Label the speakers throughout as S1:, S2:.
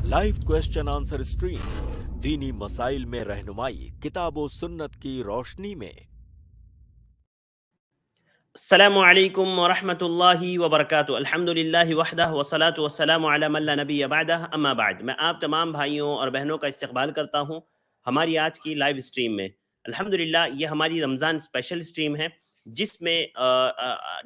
S1: Live question answer stream दीनी मसाइल में रहनुमाई किताब व सुन्नत की रोशनी में।
S2: अस्सलामु अलैकुम व रहमतुल्लाहि व बरकातुहू। अल्हम्दुलिल्लाहि वहदह वस्सलातु वस्सलामु अला मन ला नबिय्य बअदह, अम्मा बाद। मैं आप तमाम भाइयों और बहनों का इस्तकबाल करता हूँ हमारी आज की लाइव स्ट्रीम में। अल्हम्दुलिल्लाह ये हमारी रमज़ान स्पेशल स्ट्रीम है जिसमें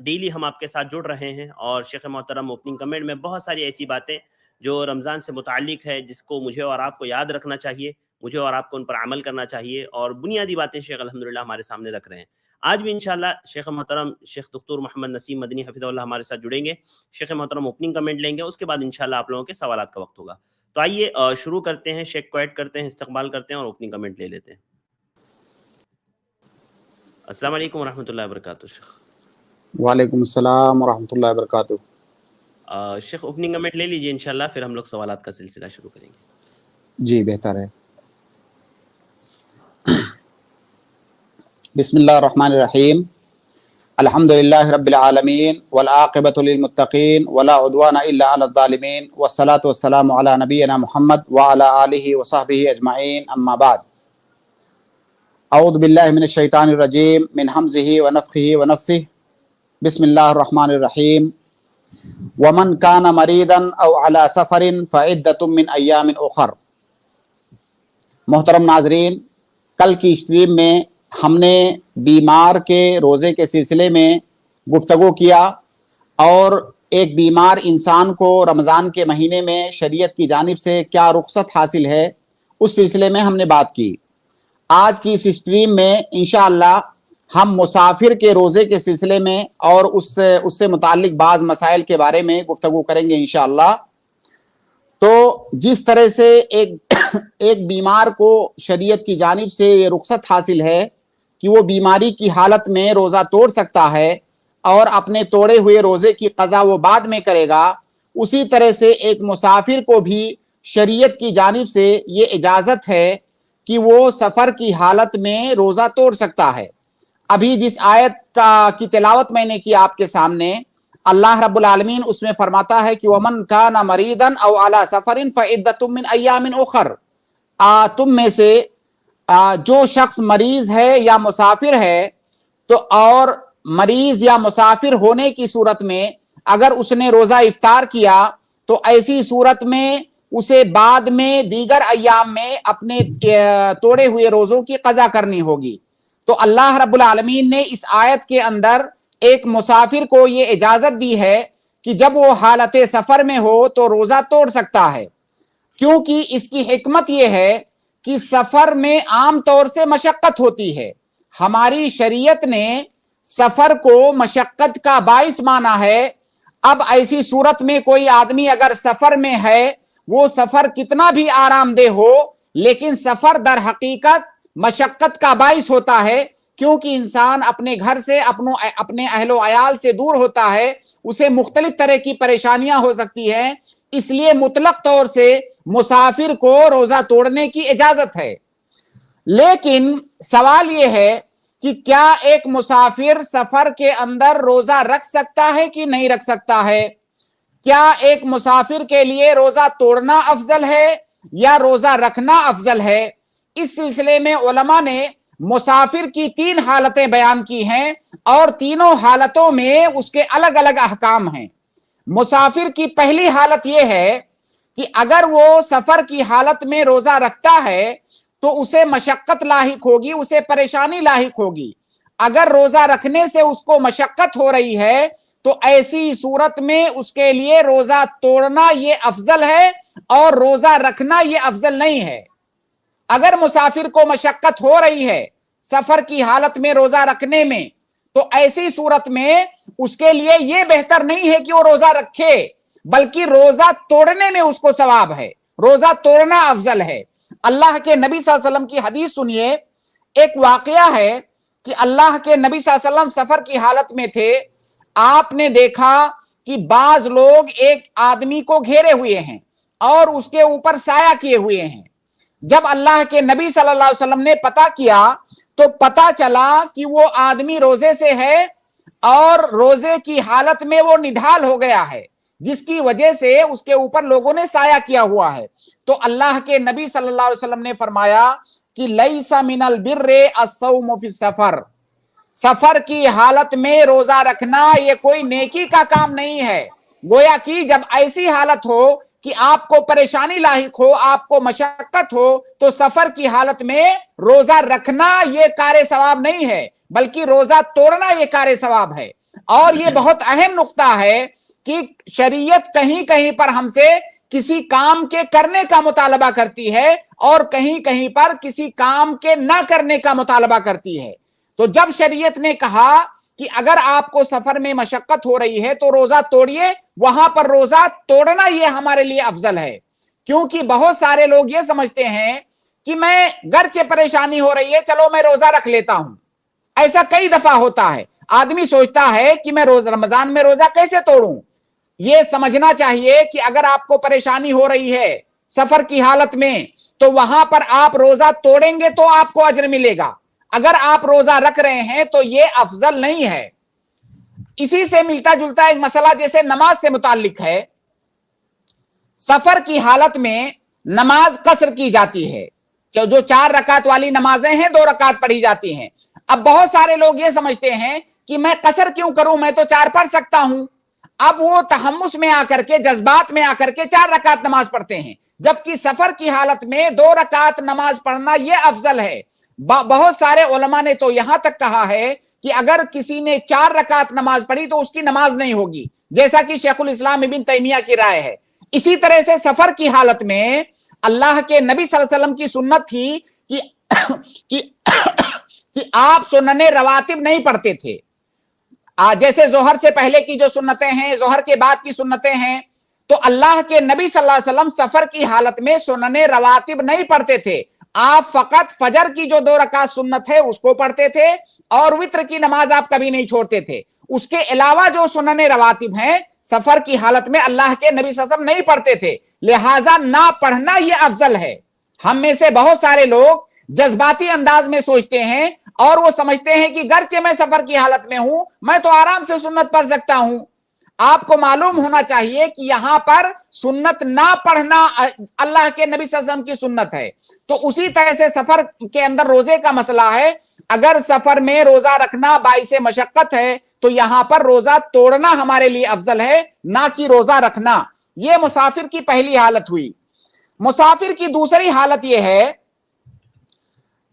S2: डेली हम आपके साथ जुड़ रहे हैं और शेख मोहतरम ओपनिंग कमेंट में बहुत सारी ऐसी बातें जो रमज़ान से मुताल्लिक है जिसको मुझे और आपको याद रखना चाहिए, मुझे और आपको उन पर अमल करना चाहिए, और बुनियादी बातें शेख अल्हम्दुलिल्लाह हमारे सामने रख रहे हैं। आज भी इंशाल्लाह शेख मोहतरम शेख दुक्तूर मोहम्मद नसीम मदनी हफिज़हुल्लाह हमारे साथ जुड़ेंगे। शेख मोहतरम ओपनिंग कमेंट लेंगे, उसके बाद इंशाल्लाह आप लोगों के सवालात का वक्त होगा। तो आइए शुरू करते हैं, शेख को ऐड करते हैं, इस्तकबाल करते हैं और ओपनिंग कमेंट ले लेते हैं। अस्सलाम वालेकुम रहमतुल्लाहि व बरकातुहू। शेख
S3: वालेकुम अस्सलाम रहमतुल्लाहि व बरकातुहू।
S2: शेख ओपनिंग कमेंट ले लीजिए, इंशाल्लाह फिर हम लोग सवालात का सिलसिला शुरू करेंगे।
S3: जी बेहतर है। बिस्मिल्लाहिर रहमानिर रहीम। अल्हम्दुलिल्लाहि रब्बिल आलमीन वल आक़िबतु लिल मुत्तक़ीन वला उद्वाना इल्ला अलल ज़ालिमीन वस्सलातु वस्सलामु अला नबिय्यिना मुहम्मद व अला आलिहि व सहबिहि अजमईन, अम्मा बाद। अऊज़ु बिल्लाहि मिनश शैतानिर रजीम मिन हमज़िहि व नफ़्ख़िहि व नफ़्सिहि। बिस्मिल्लाहिर रहमानिर रहीम। वमन काना मरीदन औ अला सफ़रिन फ़इद्दतुम मिन अय्यामिन उख़र। मोहतरम नाज़रीन, कल की स्ट्रीम में हमने बीमार के रोज़े के सिलसिले में गुफ्तगू किया और एक बीमार इंसान को रमज़ान के महीने में शरीयत की जानिब से क्या रुख़सत हासिल है, उस सिलसिले में हमने बात की। आज की इस स्ट्रीम में इंशाअल्लाह हम मुसाफिर के रोज़े के सिलसिले में और उससे मुताल्लिक बाज़ मसाइल के बारे में गुफ्तगू करेंगे इंशाअल्लाह। तो जिस तरह से एक बीमार को शरीयत की जानिब से ये रुख़सत हासिल है कि वो बीमारी की हालत में रोज़ा तोड़ सकता है और अपने तोड़े हुए रोज़े की क़ज़ा वो बाद में करेगा, उसी तरह से एक मुसाफिर को भी शरीयत की जानिब से ये इजाज़त है कि वो सफ़र की हालत में रोज़ा तोड़ सकता है। अभी जिस आयत की तिलावत मैंने की आपके सामने, अल्लाह रब्बुल आलमीन उसमें फरमाता है कि वमन काना मरीदन औ अला सफ़रिन फ़इद्दतुम मिन अय्यामिन उख़र। तुम में से जो शख्स मरीज है या मुसाफिर है, तो और मरीज या मुसाफिर होने की सूरत में अगर उसने रोज़ा इफ्तार किया तो ऐसी सूरत में उसे बाद में दीगर अय्याम में अपने तोड़े हुए रोज़ों की क़ज़ा करनी होगी। तो अल्लाह रब्बुल आलमीन ने इस आयत के अंदर एक मुसाफिर को ये इजाज़त दी है कि जब वो हालत सफ़र में हो तो रोज़ा तोड़ सकता है, क्योंकि इसकी हिकमत ये है कि सफ़र में आम तौर से मशक्क़त होती है। हमारी शरीयत ने सफ़र को मशक्क़त का बाइस माना है। अब ऐसी सूरत में कोई आदमी अगर सफ़र में है, वो सफ़र कितना भी आरामदेह हो, लेकिन सफ़र दर हकीकत मशक्क़त का बाइस होता है, क्योंकि इंसान अपने घर से अपने अहलो अयाल से दूर होता है, उसे मुख्तलिफ तरह की परेशानियां हो सकती हैं। इसलिए मुतलक तौर से मुसाफिर को रोज़ा तोड़ने की इजाज़त है। लेकिन सवाल यह है कि क्या एक मुसाफिर सफ़र के अंदर रोज़ा रख सकता है कि नहीं रख सकता है? क्या एक मुसाफिर के लिए रोज़ा तोड़ना अफजल है या रोज़ा रखना अफजल है? इस सिलसिले में उलमा ने मुसाफिर की 3 हालतें बयान की हैं और तीनों हालतों में उसके अलग अलग अहकाम हैं। मुसाफिर की पहली हालत यह है कि अगर वो सफ़र की हालत में रोज़ा रखता है तो उसे मशक्क़त लाहिक होगी, उसे परेशानी लाहिक होगी। अगर रोज़ा रखने से उसको मशक्क़त हो रही है तो ऐसी सूरत में उसके लिए रोज़ा तोड़ना ये अफजल है और रोज़ा रखना ये अफजल नहीं है। अगर मुसाफिर को मशक्क़त हो रही है सफ़र की हालत में रोज़ा रखने में, तो ऐसी सूरत में उसके लिए यह बेहतर नहीं है कि वो रोज़ा रखे, बल्कि रोज़ा तोड़ने में उसको सवाब है, रोज़ा तोड़ना अफजल है। अल्लाह के नबी सल्लल्लाहु अलैहि वसल्लम की हदीस सुनिए। एक वाक़या है कि अल्लाह के नबी सल्लल्लाहु अलैहि वसल्लम सफ़र की हालत में थे। आपने देखा कि बाज लोग एक आदमी को घेरे हुए हैं और उसके ऊपर साया किए हुए हैं। जब अल्लाह के नबी सल्लल्लाहु अलैहि वसल्लम ने पता किया तो पता चला कि वो आदमी रोजे से है और रोजे की हालत में वो निढाल हो गया है, जिसकी वजह से उसके ऊपर लोगों ने साया किया हुआ है। तो अल्लाह के नबी सल्लल्लाहु अलैहि वसल्लम ने फरमाया कि लैसा मिनल बिर्रे अस्सौमु फी सफर, सफर की हालत में रोजा रखना ये कोई नेकी का काम नहीं है। गोया कि जब ऐसी हालत हो कि आपको परेशानी लाहिक हो, आपको मशक्कत हो, तो सफर की हालत में रोजा रखना ये कार्य सवाब नहीं है, बल्कि रोजा तोड़ना ये कार्य सवाब है। और ये बहुत अहम नुक्ता है कि शरीयत कहीं कहीं पर हमसे किसी काम के करने का मुतालबा करती है और कहीं कहीं पर किसी काम के ना करने का मुतालबा करती है। तो जब शरीयत ने कहा कि अगर आपको सफर में मशक्कत हो रही है तो रोजा तोड़िए, वहां पर रोजा तोड़ना ये हमारे लिए अफजल है। क्योंकि बहुत सारे लोग ये समझते हैं कि मैं घर से परेशानी हो रही है, चलो मैं रोजा रख लेता हूं। ऐसा कई दफा होता है, आदमी सोचता है कि मैं रोज रमजान में रोजा कैसे तोड़ूं। ये समझना चाहिए कि अगर आपको परेशानी हो रही है सफर की हालत में, तो वहां पर आप रोजा तोड़ेंगे तो आपको अजर मिलेगा। अगर आप रोजा रख रहे हैं तो ये अफजल नहीं है। इसी से मिलता जुलता एक मसला जैसे नमाज से मुताल्लिक है। सफर की हालत में नमाज कसर की जाती है, जो 4 रकात वाली नमाजें हैं 2 रकात पढ़ी जाती हैं। अब बहुत सारे लोग ये समझते हैं कि मैं कसर क्यों करूं, मैं तो 4 पढ़ सकता हूं। अब वो तहम्मुस में आकर के, जज्बात में आकर के 4 रकात नमाज पढ़ते हैं, जबकि सफर की हालत में 2 रकात नमाज पढ़ना यह अफजल है। बहुत सारे उलमा ने तो यहां तक कहा है कि अगर किसी ने 4 रकात नमाज पढ़ी तो उसकी नमाज नहीं होगी, जैसा कि शेखुल इस्लाम इब्न तैमिया की राय है। इसी तरह से सफर की हालत में अल्लाह के नबी सल्लल्लाहु अलैहि वसल्लम की सुन्नत थी कि आप सुन्नने रवातिब नहीं पढ़ते थे। जैसे जोहर से पहले की जो सुन्नतें हैं, जोहर के बाद की सुन्नतें हैं, तो अल्लाह के नबी सल्लल्लाहु अलैहि वसल्लम सफर की हालत में सुन्नने रवातिब नहीं पढ़ते थे। आप फकत फजर की जो 2 रकात सुन्नत है उसको पढ़ते थे और वित्र की नमाज आप कभी नहीं छोड़ते थे। उसके अलावा जो सुन्नने रवातिब हैं सफर की हालत में अल्लाह के नबी सल्लल्लाहु अलैहि वसल्लम नहीं पढ़ते थे, लिहाजा ना पढ़ना यह अफजल है। हम में से बहुत सारे लोग जज्बाती अंदाज में सोचते हैं और वो समझते हैं कि गर्चे मैं सफर की हालत में हूं, मैं तो आराम से सुन्नत पढ़ सकता हूं। आपको मालूम होना चाहिए कि यहां पर सुन्नत ना पढ़ना अल्लाह के नबी सल्लल्लाहु अलैहि वसल्लम की सुन्नत है। तो उसी तरह से सफर के अंदर रोजे का मसला है। अगर सफर में रोजा रखना बाइसे मशक्कत है तो यहां पर रोजा तोड़ना हमारे लिए अफजल है, ना कि रोजा रखना। यह मुसाफिर की पहली हालत हुई। मुसाफिर की दूसरी हालत यह है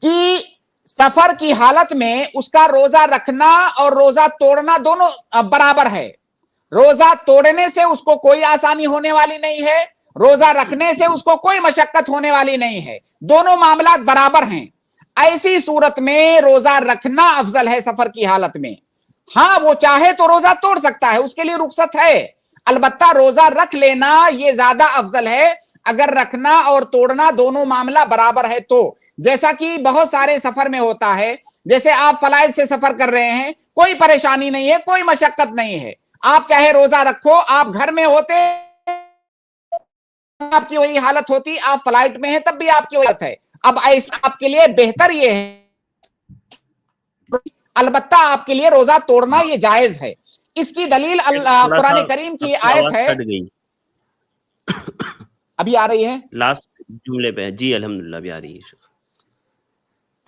S3: कि सफर की हालत में उसका रोजा रखना और रोजा तोड़ना दोनों बराबर है। रोजा तोड़ने से उसको कोई आसानी होने वाली नहीं है, रोजा रखने से उसको कोई मशक्कत होने वाली नहीं है, दोनों मामलात बराबर हैं। ऐसी सूरत में रोजा रखना अफजल है सफर की हालत में। हाँ, वो चाहे तो रोजा तोड़ सकता है, उसके लिए रुख्सत है, अलबत्ता रोजा रख लेना ये ज्यादा अफजल है अगर रखना और तोड़ना दोनों मामला बराबर है तो। जैसा कि बहुत सारे सफर में होता है, जैसे आप फ्लाइट से सफर कर रहे हैं, कोई परेशानी नहीं है, कोई मशक्कत नहीं है, आप चाहे रोजा रखो, आप घर में होते आपकी वही हालत होती, आप फ्लाइट में हैं तब भी आपकी हालत है। अब ऐसा आपके लिए बेहतर ये है, अलबत्ता आपके लिए रोजा तोड़ना ये जायज है। इसकी दलील कुरान करीम की आयत है। अभी आ रही है
S2: लास्ट जुमले पे? जी अल्हम्दुलिल्लाह भी आ रही है।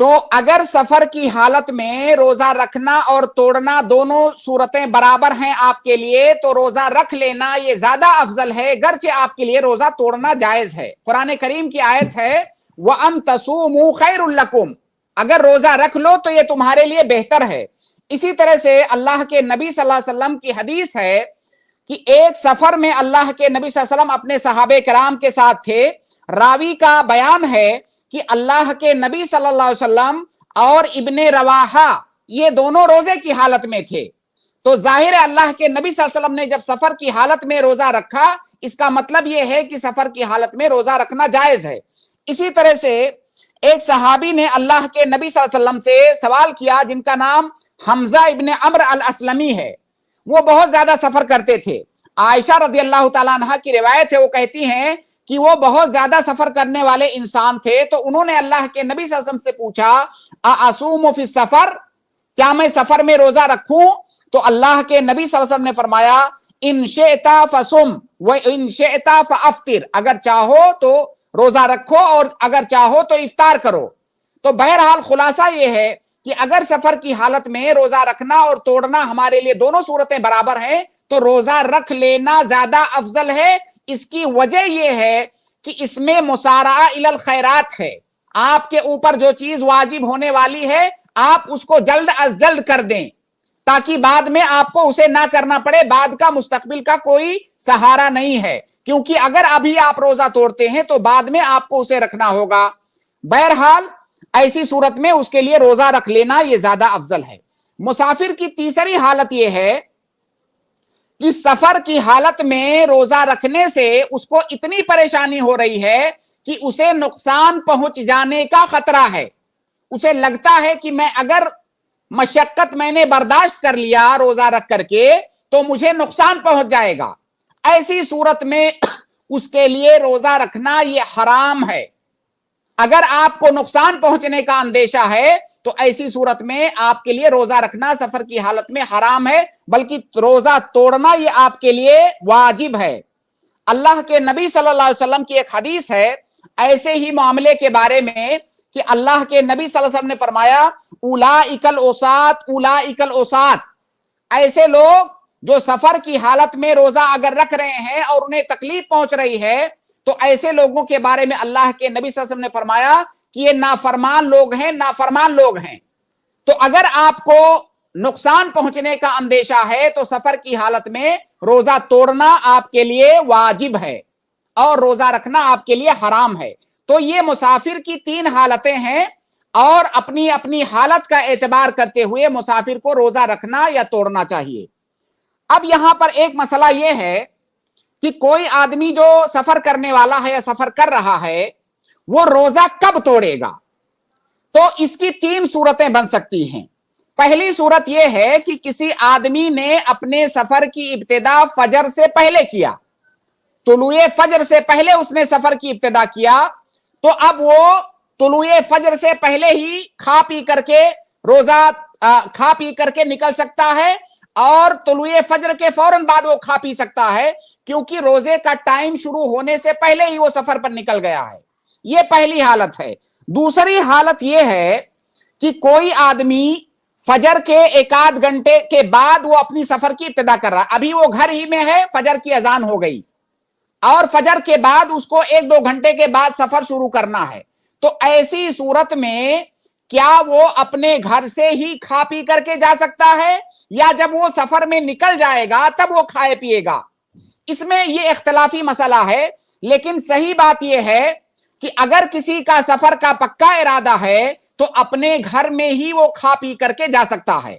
S3: तो अगर सफर की हालत में रोजा रखना और तोड़ना दोनों सूरतें बराबर हैं आपके लिए, तो रोजा रख लेना ये ज्यादा अफजल है, गर्चे आपके लिए रोजा तोड़ना जायज है। कुरान करीम की आयत है व अन तसूमू खैरुल लकुम, अगर रोजा रख लो तो ये तुम्हारे लिए बेहतर है। इसी तरह से अल्लाह के नबी सल्लल्लाहु अलैहि वसल्लम की हदीस है कि एक सफर में अल्लाह के नबी सल्लल्लाहु अलैहि वसल्लम अपने सहाबे कराम के साथ थे। रावी का बयान है कि अल्लाह के नबी सल्लल्लाहु अलैहि वसल्लम और इब्ने रवाहा ये दोनों रोजे की हालत में थे। तो जाहिर है अल्लाह के नबी सल्लल्लाहु अलैहि वसल्लम ने जब सफर की हालत में रोजा रखा, इसका मतलब यह है कि सफर की हालत में रोजा रखना जायज है। इसी तरह से एक सहाबी ने अल्लाह के नबी सल्लल्लाहु अलैहि वसल्लम से सवाल किया, जिनका नाम हमजा इब्ने अम्र अल असलमी है। वो बहुत ज्यादा सफर करते थे। आयशा रदियल्लाहु ताला अन्हा की रिवायत है, वो कहती हैं कि वो बहुत ज्यादा सफर करने वाले इंसान थे। तो उन्होंने अल्लाह के नबी सल्लल्लाहु अलैहि वसल्लम से पूछा असूमु फी सफर, क्या मैं सफर में रोजा रखूं? तो अल्लाह के नबी सल्लल्लाहु अलैहि वसल्लम ने फरमाया इन शिअता फसुम व इन शिअता फअफ्तिर, अगर चाहो तो रोजा रखो और अगर चाहो तो इफ्तार करो। तो बहरहाल खुलासा ये है कि अगर सफर की हालत में रोजा रखना और तोड़ना हमारे लिए दोनों सूरतें बराबर हैं तो रोजा रख लेना ज्यादा अफजल है। इसकी वजह यह है कि इसमें मुसारा इलल खैरात है। आपके ऊपर जो चीज वाजिब होने वाली है आप उसको जल्द अज जल्द कर दें ताकि बाद में आपको उसे ना करना पड़े। बाद का मुस्तकबिल का कोई सहारा नहीं है, क्योंकि अगर अभी आप रोजा तोड़ते हैं तो बाद में आपको उसे रखना होगा। बहरहाल ऐसी सूरत में उसके लिए रोजा रख लेना यह ज्यादा अफजल है। मुसाफिर की तीसरी हालत यह है कि सफर की हालत में रोजा रखने से उसको इतनी परेशानी हो रही है कि उसे नुकसान पहुंच जाने का खतरा है। उसे लगता है कि मैं अगर मशक्कत मैंने बर्दाश्त कर लिया रोजा रख करके तो मुझे नुकसान पहुंच जाएगा। ऐसी सूरत में उसके लिए रोजा रखना यह हराम है। अगर आपको नुकसान पहुंचने का अंदेशा है तो ऐसी सूरत में आपके लिए रोजा रखना सफर की हालत में हराम है, बल्कि रोजा तोड़ना यह आपके लिए वाजिब है। अल्लाह के नबी सल्लल्लाहु अलैहि वसल्लम की एक हदीस है ऐसे ही मामले के बारे में कि अल्लाह के नबी सल्लल्लाहु अलैहि वसल्लम ने फरमाया, उलाइकल ओसात उलाइकल ओसात, ऐसे लोग जो सफर की हालत में रोजा अगर रख रहे हैं और उन्हें तकलीफ पहुंच रही है तो ऐसे लोगों के बारे में अल्लाह के नबी सल्लल्लाहु अलैहि वसल्लम ने फरमाया कि ये नाफरमान लोग हैं, नाफरमान लोग हैं। तो अगर आपको नुकसान पहुंचने का अंदेशा है तो सफर की हालत में रोजा तोड़ना आपके लिए वाजिब है और रोजा रखना आपके लिए हराम है। तो ये मुसाफिर की तीन हालतें हैं और अपनी अपनी हालत का एतबार करते हुए मुसाफिर को रोजा रखना या तोड़ना चाहिए। अब यहां पर एक मसला यह है कि कोई आदमी जो सफर करने वाला है या सफर कर रहा है वो रोजा कब तोड़ेगा। तो इसकी तीन सूरतें बन सकती हैं। पहली सूरत यह है कि किसी आदमी ने अपने सफर की इब्तिदा फजर से पहले किया, तुलुए फजर से पहले उसने सफर की इब्तिदा किया, तो अब वो तुलुए फजर से पहले ही खा पी करके निकल सकता है और तुलुए फजर के फौरन बाद वो खा पी सकता है, क्योंकि रोजे का टाइम शुरू होने से पहले ही वो सफर पर निकल गया है। ये पहली हालत है। दूसरी हालत यह है कि कोई आदमी फजर के एक आध घंटे के बाद वो अपनी सफर की इब्तिदा कर रहा है, अभी वो घर ही में है, फजर की अजान हो गई और फजर के बाद उसको एक दो घंटे के बाद सफर शुरू करना है। तो ऐसी सूरत में क्या वो अपने घर से ही खा पी करके जा सकता है या जब वो सफर में निकल जाएगा तब वो खाए पिएगा। इसमें ये इख्तिलाफी मसला है, लेकिन सही बात यह है कि अगर किसी का सफर का पक्का इरादा है तो अपने घर में ही वो खा पी करके जा सकता है।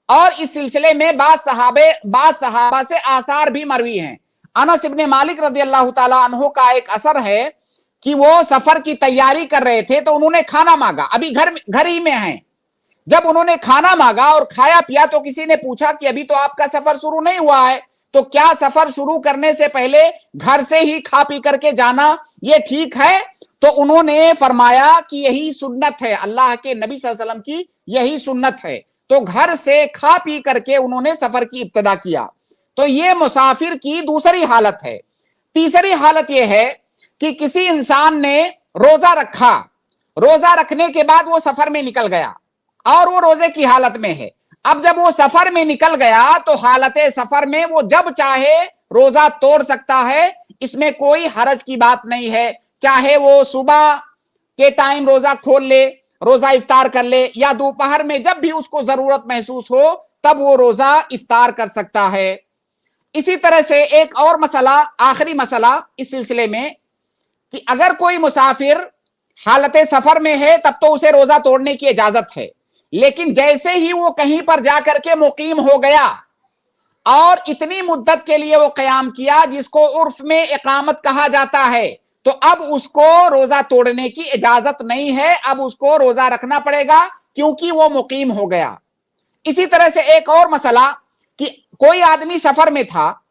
S3: और इस सिलसिले में बाद सहाबा से आसार भी मरवी हैं। अनस इब्ने मालिक रदियल्लाहु ताला अन्हु का एक असर है कि वो सफर की तैयारी कर रहे थे तो उन्होंने खाना मांगा, अभी घर ही में हैं। जब उन्होंने खाना मांगा और खाया पिया तो किसी ने पूछा कि अभी तो आपका सफर शुरू नहीं हुआ है, तो क्या सफर शुरू करने से पहले घर से ही खा पी करके जाना ये ठीक है? तो उन्होंने फरमाया कि यही सुन्नत है, अल्लाह के नबी सल्लल्लाहु अलैहि वसल्लम की यही सुन्नत है। तो घर से खा पी करके उन्होंने सफर की इब्तिदा किया। तो ये मुसाफिर की दूसरी हालत है। तीसरी हालत यह है कि किसी इंसान ने रोजा रखा, रोजा रखने के बाद वो सफर में निकल गया और वो रोजे की हालत में है। अब जब वो सफर में निकल गया तो हालत सफर में वो जब चाहे रोजा तोड़ सकता है, इसमें कोई हरज की बात नहीं है। चाहे वो सुबह के टाइम रोजा खोल ले, रोजा इफ्तार कर ले, या दोपहर में जब भी उसको जरूरत महसूस हो तब वो रोजा इफ्तार कर सकता है। इसी तरह से एक और मसला, आखिरी मसला इस सिलसिले में, कि अगर कोई मुसाफिर हालत सफर में है तब तो उसे रोजा तोड़ने की इजाजत है, लेकिन जैसे ही वो कहीं पर जाकर के मुकीम हो गया और इतनी मुद्दत के लिए वो कयाम किया जिसको उर्फ में इकामत कहा जाता है, तो अब उसको रोजा तोड़ने की इजाजत नहीं है, अब उसको रोजा रखना पड़ेगा क्योंकि वो मुकीम हो गया। इसी तरह से एक और मसला कि कोई आदमी सफर में था,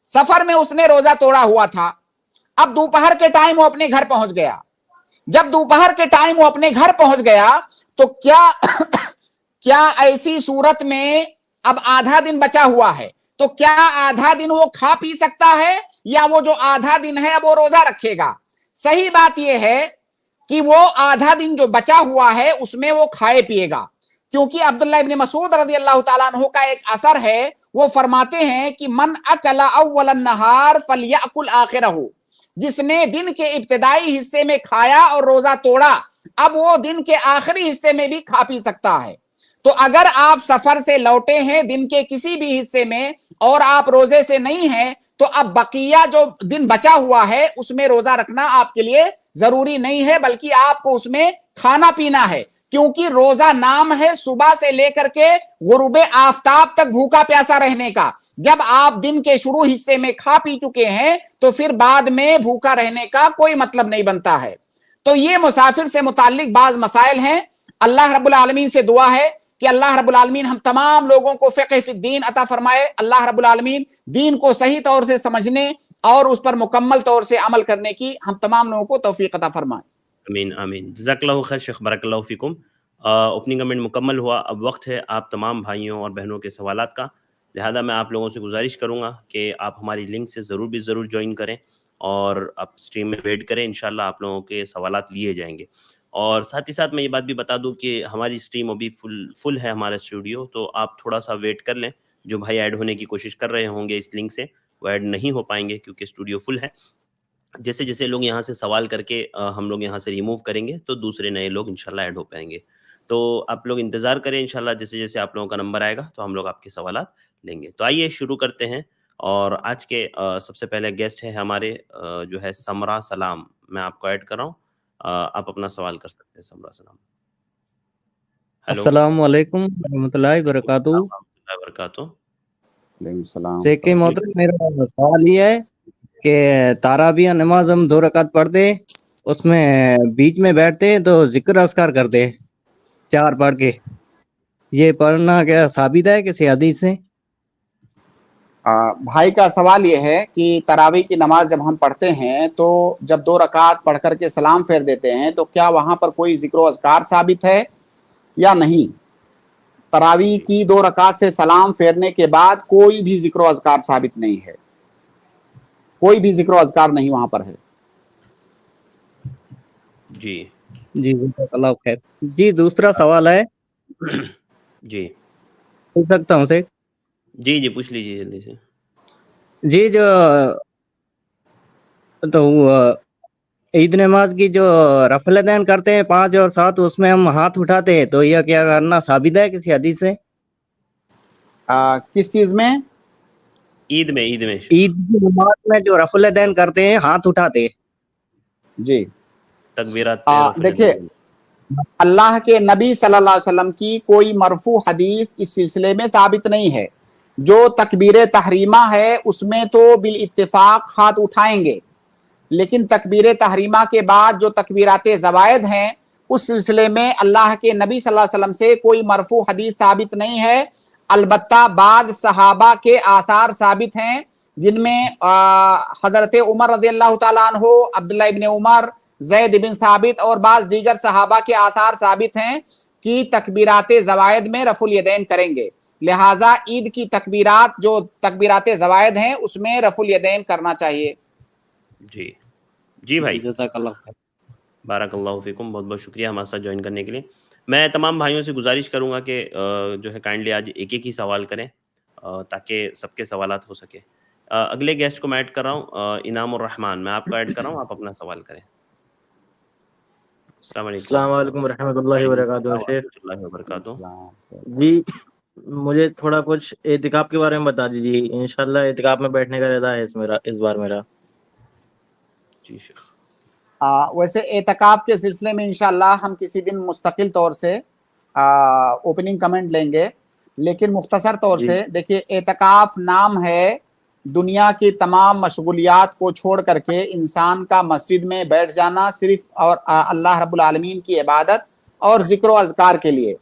S3: सफर में उसने रोजा तोड़ा हुआ था, अब दोपहर के टाइम वो अपने घर पहुंच गया। जब दोपहर के टाइम वो अपने घर पहुंच गया तो क्या ऐसी सूरत में अब आधा दिन बचा हुआ है تو کیا آدھا دن وہ کھا پی سکتا ہے یا وہ جو آدھا دن ہے وہ روزہ رکھے گا؟ صحیح بات یہ ہے کہ وہ آدھا دن جو بچا ہوا ہے اس میں وہ کھائے پیے گا، کیونکہ عبداللہ ابن مسعود رضی اللہ تعالیٰ عنہ کا ایک اثر ہے، وہ فرماتے ہیں کہ من اکل اول النہار فلیأکل آخرہ، جس نے دن کے ابتدائی حصے میں کھایا اور روزہ توڑا، اب وہ دن کے آخری حصے میں بھی کھا پی سکتا ہے۔ تو اگر آپ سفر سے لوٹے ہیں دن کے کسی بھی حصے میں اور آپ روزے سے نہیں ہیں، تو اب بقیہ جو دن بچا ہوا ہے اس میں روزہ رکھنا آپ کے لیے ضروری نہیں ہے، بلکہ آپ کو اس میں کھانا پینا ہے، کیونکہ روزہ نام ہے صبح سے لے کر کے غروب آفتاب تک بھوکا پیاسا رہنے کا۔ جب آپ دن کے شروع حصے میں کھا پی چکے ہیں تو پھر بعد میں بھوکا رہنے کا کوئی مطلب نہیں بنتا ہے۔ تو یہ مسافر سے متعلق بعض مسائل ہیں۔ اللہ رب العالمین سے دعا ہے کہ اللہ رب العالمین ہم تمام لوگوں کو فقہ فی الدین عطا فرمائے، اللہ رب العالمین دین کو صحیح طور سے سمجھنے اور اس پر مکمل طور سے عمل کرنے کی ہم تمام لوگوں کو توفیق عطا فرمائے۔
S2: آمین آمین، جزاک اللہ خیر شیخ، بارک اللہ فیکم۔ اوپننگ کمنٹ مکمل ہوا، اب وقت ہے آپ تمام بھائیوں اور بہنوں کے سوالات کا، لہذا میں آپ لوگوں سے گزارش کروں گا کہ آپ ہماری لنک سے ضرور جوائن کریں اور آپ سٹریم میں ویٹ کریں، انشاءاللہ آپ لوگوں کے سوالات لیے جائیں گے۔ اور ساتھ ہی ساتھ میں یہ بات بھی بتا دوں کہ ہماری سٹریم ابھی فل ہے ہمارا اسٹوڈیو، تو آپ تھوڑا سا ویٹ کر لیں، جو بھائی ایڈ ہونے کی کوشش کر رہے ہوں گے اس لنک سے وہ ایڈ نہیں ہو پائیں گے کیونکہ اسٹوڈیو فل ہے۔ جیسے جیسے لوگ یہاں سے سوال کر کے ہم لوگ یہاں سے ریموو کریں گے تو دوسرے نئے لوگ انشاءاللہ ایڈ ہو پائیں گے۔ تو آپ لوگ انتظار کریں، انشاءاللہ جیسے جیسے آپ لوگوں کا نمبر آئے گا تو ہم لوگ آپ کے سوالات لیں گے۔ تو آئیے شروع کرتے ہیں، اور آج کے سب سے پہلے گیسٹ ہے ہمارے جو ہے سمرا سلام، میں آپ کو ایڈ کر رہا ہوں، آپ اپنا سوال کر سکتے ہیں۔ سمرا سلام، ہیلو،
S4: السلام علیکم ورحمۃ اللہ وبرکاتہ۔
S2: ورحمۃ اللہ وبرکاتہ۔
S3: علیکم السلام۔
S4: شیخ محترم، میرا سوال یہ ہے کہ تراویح نماز ہم 2 رکعت پڑھتے، اس میں بیچ میں بیٹھتے تو ذکر اذکار کرتے 4 پڑھ کے، یہ پڑھنا کیا ثابت ہے کسی حدیث سے؟
S3: بھائی کا سوال یہ ہے کہ تراویح کی نماز جب ہم پڑھتے ہیں تو جب 2 رکعت پڑھ کر کے سلام پھیر دیتے ہیں تو کیا وہاں پر کوئی ذکر و اذکار ثابت ہے یا نہیں؟ تراویح کی 2 رکعت سے سلام پھیرنے کے بعد کوئی بھی ذکر و اذکار ثابت نہیں ہے، کوئی بھی ذکر و اذکار نہیں وہاں پر ہے۔
S2: جی
S4: جزاک اللہ خیر۔ جی دوسرا سوال ہے،
S2: جی
S4: پوچھ سکتا ہوں شیخ؟
S2: جی پوچھ لیجیے جلدی سے۔
S4: جی جو تو عید نماز کی جو رفع الیدین کرتے ہیں 5 اور 7، اس میں ہم ہاتھ اٹھاتے ہیں، تو یہ کیا کرنا ثابت ہے کسی حدیث سے؟
S3: کس چیز میں؟
S2: عید میں
S4: عید کی نماز میں جو رفع الیدین کرتے ہیں، ہاتھ اٹھاتے ہیں۔
S3: جی
S2: تکبیرات
S3: دیکھیں، اللہ کے نبی صلی اللہ علیہ وسلم کی کوئی مرفوع حدیث اس سلسلے میں ثابت نہیں ہے۔ جو تکبیر تحریمہ ہے اس میں تو بالاتفاق ہاتھ اٹھائیں گے، لیکن تکبیر تحریمہ کے بعد جو تکبیرات زوائد ہیں اس سلسلے میں اللہ کے نبی صلی اللہ علیہ وسلم سے کوئی مرفوع حدیث ثابت نہیں ہے۔ البتہ بعض صحابہ کے آثار ثابت ہیں، جن میں حضرت عمر رضی اللہ تعالیٰ عنہ، عبداللہ ابن عمر، زید بن ثابت اور بعض دیگر صحابہ کے آثار ثابت ہیں کہ تکبیرات زوائد میں رفع الیدین کریں گے، لہٰذا عید کی تکبیرات جو تکبیرات زوائد ہیں اس میں رفع الیدین کرنا چاہیے۔
S2: جی بھائی،
S4: جزاک اللہ خیر،
S2: بارک اللہ فیکم، بہت بہت شکریہ ہمارے ساتھ جوائن کرنے کے لیے۔ میں تمام بھائیوں سے گزارش کروں گا کہ جو ہے کائنڈلی آج ایک ہی سوال کریں تاکہ سب کے سوالات ہو سکے۔ اگلے گیسٹ کو میں ایڈ کر رہا ہوں، انعام الرحمان، میں آپ کو ایڈ کر رہا ہوں، آپ اپنا سوال کریں۔ السلام علیکم۔
S5: السلام علیکم ورحمۃ اللہ وبرکاتہ۔ شیخ
S2: اللہ وبرکاتہ۔
S5: جی مجھے تھوڑا کچھ اعتکاف کے بارے میں بتا دیجیے، انشاءاللہ اعتکاف میں بیٹھنے کا ارادہ ہے اس بار میرا۔
S2: جی شیخ،
S3: ویسے اعتکاف کے سلسلے میں انشاءاللہ ہم کسی دن مستقل طور سے اوپننگ کمنٹ لیں گے، لیکن مختصر طور سے دیکھیے، اعتکاف نام ہے دنیا کی تمام مشغولیات کو چھوڑ کر کے انسان کا مسجد میں بیٹھ جانا صرف اور اللہ رب العالمین کی عبادت اور ذکر و اذکار کے لیے۔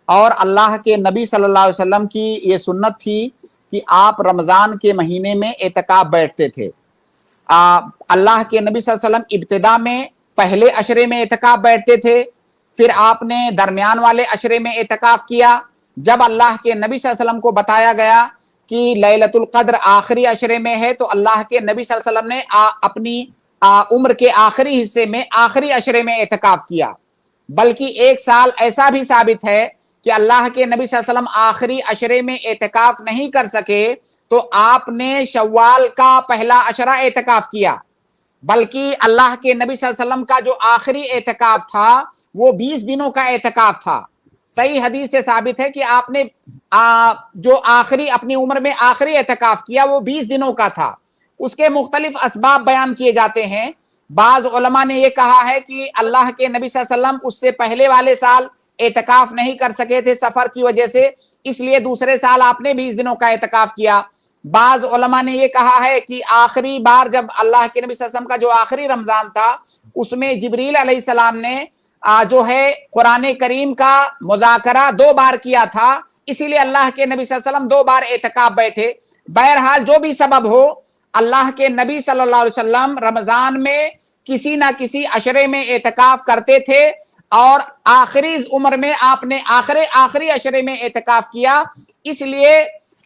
S3: اور اللہ کے نبی صلی اللہ علیہ وسلم کی یہ سنت تھی کہ آپ رمضان کے مہینے میں اعتکاف بیٹھتے تھے۔ اللہ کے نبی صلی اللہ علیہ وسلم ابتدا میں پہلے عشرے میں اعتکاف بیٹھتے تھے، پھر آپ نے درمیان والے عشرے میں اعتکاف کیا۔ جب اللہ کے نبی صلی اللہ علیہ وسلم کو بتایا گیا کہ لیلۃ القدر آخری عشرے میں ہے تو اللہ کے نبی صلی اللہ علیہ وسلم نے اپنی عمر کے آخری حصے میں آخری عشرے میں اعتکاف کیا، بلکہ ایک سال ایسا بھی ثابت ہے کہ اللہ کے نبی صلی اللہ علیہ وسلم آخری عشرے میں اعتکاف نہیں کر سکے تو آپ نے شوال کا پہلا عشرہ اعتکاف کیا، بلکہ اللہ کے نبی صلی اللہ علیہ وسلم کا جو آخری اعتکاف تھا وہ 20 دنوں کا اعتکاف تھا۔ صحیح حدیث سے ثابت ہے کہ آپ نے جو آخری اپنی عمر میں آخری اعتکاف کیا وہ 20 دنوں کا تھا۔ اس کے مختلف اسباب بیان کیے جاتے ہیں۔ بعض علماء نے یہ کہا ہے کہ اللہ کے نبی صلی اللہ علیہ وسلم اس سے پہلے والے سال اعتکاف نہیں کر سکے تھے سفر کی وجہ سے، اس لیے دوسرے سال آپ نے 20 دنوں کا اعتکاف کیا۔ بعض علماء نے یہ کہا ہے کہ آخری بار جب اللہ کے نبی صلی اللہ علیہ وسلم کا جو آخری رمضان تھا اس میں جبریل علیہ السلام نے جو ہے قرآن کریم کا مذاکرہ 2 بار کیا تھا، اسی لیے اللہ کے نبی صلی اللہ علیہ وسلم 2 بار اعتکاف بیٹھے۔ بہرحال جو بھی سبب ہو، اللہ کے نبی صلی اللہ علیہ وسلم رمضان میں کسی نہ کسی عشرے میں اعتکاف کرتے تھے، اور آخری عمر میں آپ نے آخری عشرے میں اعتکاف کیا، اس لیے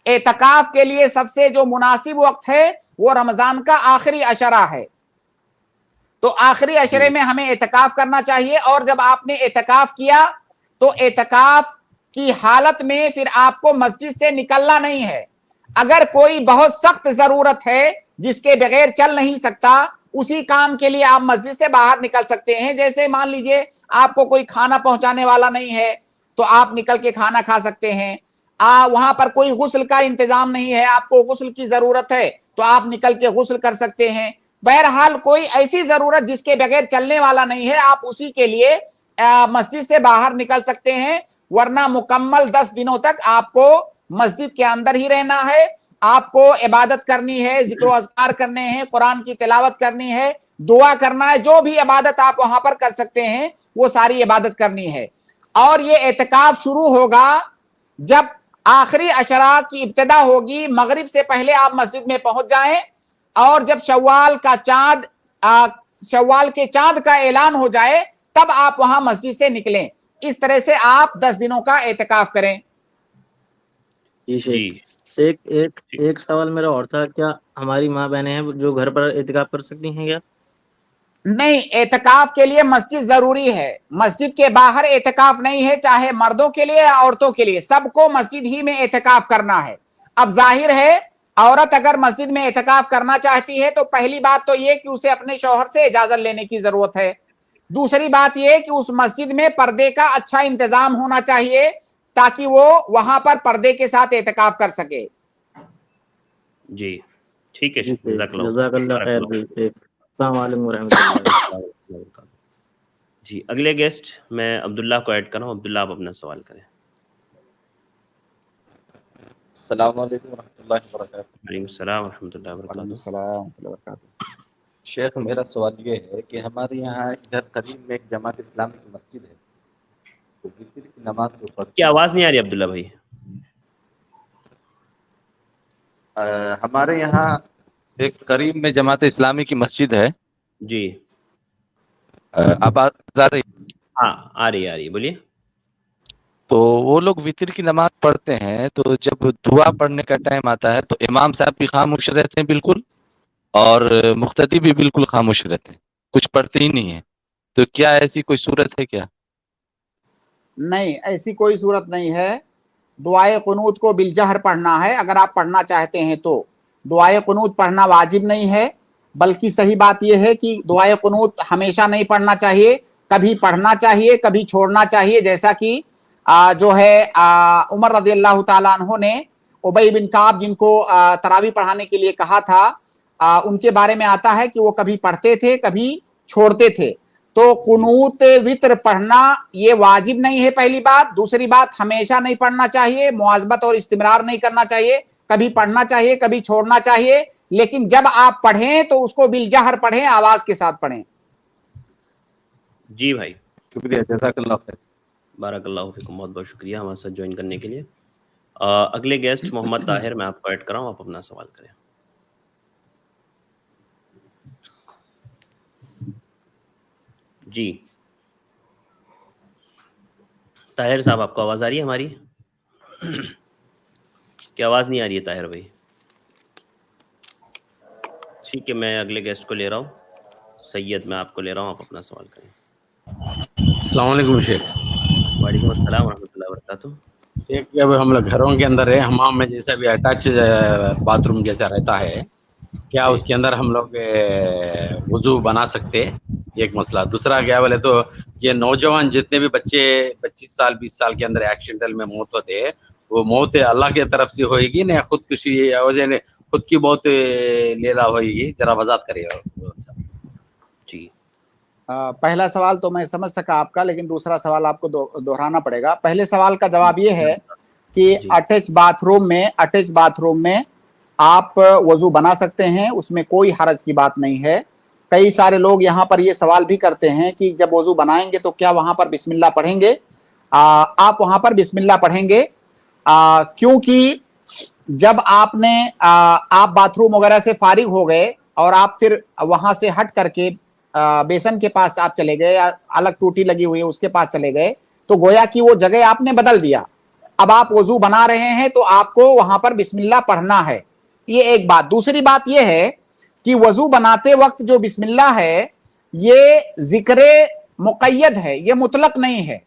S3: اعتکاف کے لیے سب سے جو مناسب وقت ہے وہ رمضان کا آخری عشرہ ہے۔ تو آخری عشرے میں ہمیں اعتکاف کرنا چاہیے، اور جب آپ نے اعتکاف کیا تو اعتکاف کی حالت میں پھر آپ کو مسجد سے نکلنا نہیں ہے۔ اگر کوئی بہت سخت ضرورت ہے جس کے بغیر چل نہیں سکتا، اسی کام کے لیے آپ مسجد سے باہر نکل سکتے ہیں۔ جیسے مان لیجئے آپ کو کوئی کھانا پہنچانے والا نہیں ہے تو آپ نکل کے کھانا کھا سکتے ہیں۔ وہاں پر کوئی غسل کا انتظام نہیں ہے، آپ کو غسل کی ضرورت ہے تو آپ نکل کے غسل کر سکتے ہیں۔ بہرحال کوئی ایسی ضرورت جس کے بغیر چلنے والا نہیں ہے، آپ اسی کے لیے مسجد سے باہر نکل سکتے ہیں، ورنہ مکمل 10 دنوں تک آپ کو مسجد کے اندر ہی رہنا ہے۔ آپ کو عبادت کرنی ہے، ذکر و اذکار کرنے ہیں، قرآن کی تلاوت کرنی ہے، دعا کرنا ہے، جو بھی عبادت آپ وہاں پر کر سکتے ہیں وہ ساری عبادت کرنی ہے۔ اور یہ اعتکاف شروع ہوگا جب آخری عشرہ کی ابتدا ہوگی، مغرب سے پہلے آپ مسجد میں پہنچ جائیں، اور جب شوال کے چاند کا اعلان ہو جائے تب آپ وہاں مسجد سے نکلیں۔ اس طرح سے آپ 10 دنوں کا اعتکاف کریں۔
S2: جی
S5: ایک سوال میرا اور تھا، کیا ہماری ماں بہنیں ہیں جو گھر پر اعتکاف کر سکتی ہیں کیا؟
S3: نہیں، اعتکاف کے لیے مسجد ضروری ہے، مسجد کے باہر اعتکاف نہیں ہے، چاہے مردوں کے لیے یا عورتوں کے لیے، سب کو مسجد ہی میں اعتکاف کرنا ہے۔ اب ظاہر ہے عورت اگر مسجد میں اعتکاف کرنا چاہتی ہے تو پہلی بات تو یہ کہ اسے اپنے شوہر سے اجازت لینے کی ضرورت ہے، دوسری بات یہ کہ اس مسجد میں پردے کا اچھا انتظام ہونا چاہیے تاکہ وہ وہاں پر پردے کے ساتھ اعتکاف کر سکے۔
S2: جی ٹھیک ہے،
S5: جزاک اللہ خیر جی۔ السلام علیکم ورحمۃ اللہ۔
S2: جی اگلے گیسٹ میں عبداللہ کو ایڈ کر رہا ہوں۔ عبداللہ آپ اپنا سوال کریں۔
S6: السلام علیکم ورحمۃ اللہ وبرکاتہ۔
S2: وعلیکم السلام ورحمۃ اللہ
S3: وعلیکم
S2: وبرکاتہ۔
S3: السلام ورحمۃ اللہ وبرکاتہ۔
S6: شیخ میرا سوال یہ ہے کہ ہمارے یہاں ادھر قریب میں ایک جماعت اسلامی کی مسجد ہے، تو وتر کی نماز جو پڑھتے
S2: کیا آواز نہیں آ رہی عبداللہ بھائی؟
S6: ہمارے یہاں ایک قریب میں جماعت اسلامی کی مسجد ہے۔
S2: جی
S6: آواز آ رہی؟
S2: ہاں آ رہی بولیے۔
S6: تو وہ لوگ وتر کی نماز پڑھتے ہیں، تو جب دعا پڑھنے کا ٹائم آتا ہے تو امام صاحب بھی خاموش رہتے ہیں بالکل، اور مقتدی بھی بالکل خاموش رہتے ہیں، کچھ پڑھتے ہی نہیں ہیں۔ تو کیا ایسی کوئی صورت ہے کیا؟
S3: نہیں، ایسی کوئی صورت نہیں ہے۔ دعائے قنوت کو بالجہر پڑھنا ہے اگر آپ پڑھنا چاہتے ہیں تو۔ دعائے قنوت پڑھنا واجب نہیں ہے، بلکہ صحیح بات یہ ہے کہ دعائے قنوت ہمیشہ نہیں پڑھنا چاہیے، کبھی پڑھنا چاہیے کبھی چھوڑنا چاہیے، جیسا کہ جو ہے عمر رضی اللہ تعالیٰ عنہ نے ابی بن کعب جن کو تراویح پڑھانے کے لیے کہا تھا، ان کے بارے میں آتا ہے کہ وہ کبھی پڑھتے تھے کبھی چھوڑتے تھے۔ تو قنوت وتر پڑھنا یہ واجب نہیں ہے، پہلی بات۔ دوسری بات ہمیشہ نہیں پڑھنا چاہیے، مواظبت اور استمرار نہیں کرنا چاہیے، کبھی پڑھنا چاہیے کبھی چھوڑنا چاہیے، لیکن جب آپ پڑھیں تو اس کو بالجہر پڑھیں، آواز کے ساتھ پڑھیں۔
S2: جی بھائی
S6: شکریہ، جزاک اللہ خیر۔
S2: بارک اللہ فیکم، بہت بہت شکریہ ہمارے ساتھ جوائن کرنے کے لیے۔ اگلے گیسٹ محمد طاہر، میں آپ کو ایڈ کر رہا ہوں، آپ اپنا سوال کریں۔ جی طاہر صاحب، آپ کو آواز آ رہی ہے ہماری؟ आपकी आवाज़ नहीं आ रही है ताहिर भाई। ठीक है, मैं अगले गेस्ट को ले रहा हूँ। सैयद, मैं आपको ले रहा हूँ, आप अपना सवाल करें।
S7: अस्सलाम वालेकुम शेख।
S2: वालेकुम अस्सलाम वरहमतुल्लाहि वबरकातुहू।
S7: शेख, अब हम लोग घरों के अंदर है, हमाम में जैसा भी अटैच बाथरूम जैसा रहता है, क्या
S2: जी।
S7: उसके अंदर हम लोग वुजू बना सकते हैं? एक मसला। दूसरा क्या बोले तो ये नौजवान जितने भी बच्चे 25 साल 20 साल के अंदर एक्सीडेंटल में मौत होते हैं, वो मौत अल्लाह की तरफ से होएगी ना खुदकुशी खुद की बहुत लेला होएगी? जरा वजाहत करिए।
S2: जी।
S3: पहला सवाल तो मैं समझ सका आपका, लेकिन दूसरा सवाल आपको दोहराना पड़ेगा। पहले सवाल का जवाब ये है कि
S2: जी।
S3: अटैच बाथरूम में आप वजू बना सकते हैं, उसमें कोई हरज की बात नहीं है। कई सारे लोग यहाँ पर ये सवाल भी करते हैं कि जब वजू बनाएंगे तो क्या वहां पर बिस्मिल्लाह पढ़ेंगे? आप वहां पर बिस्मिल्लाह पढ़ेंगे, क्योंकि जब आप बाथरूम वगैरह से फारिग हो गए और आप फिर वहां से हट करके बेसन के पास आप चले गए या अलग टूटी लगी हुई है उसके पास चले गए, तो गोया कि वो जगह आपने बदल दिया। अब आप वजू बना रहे हैं तो आपको वहां पर बिस्मिल्लाह पढ़ना है, ये एक बात। दूसरी बात ये है कि वजू बनाते वक्त जो बिस्मिल्लाह है ये जिक्र मुक़य्यद है, ये मुतलक नहीं है।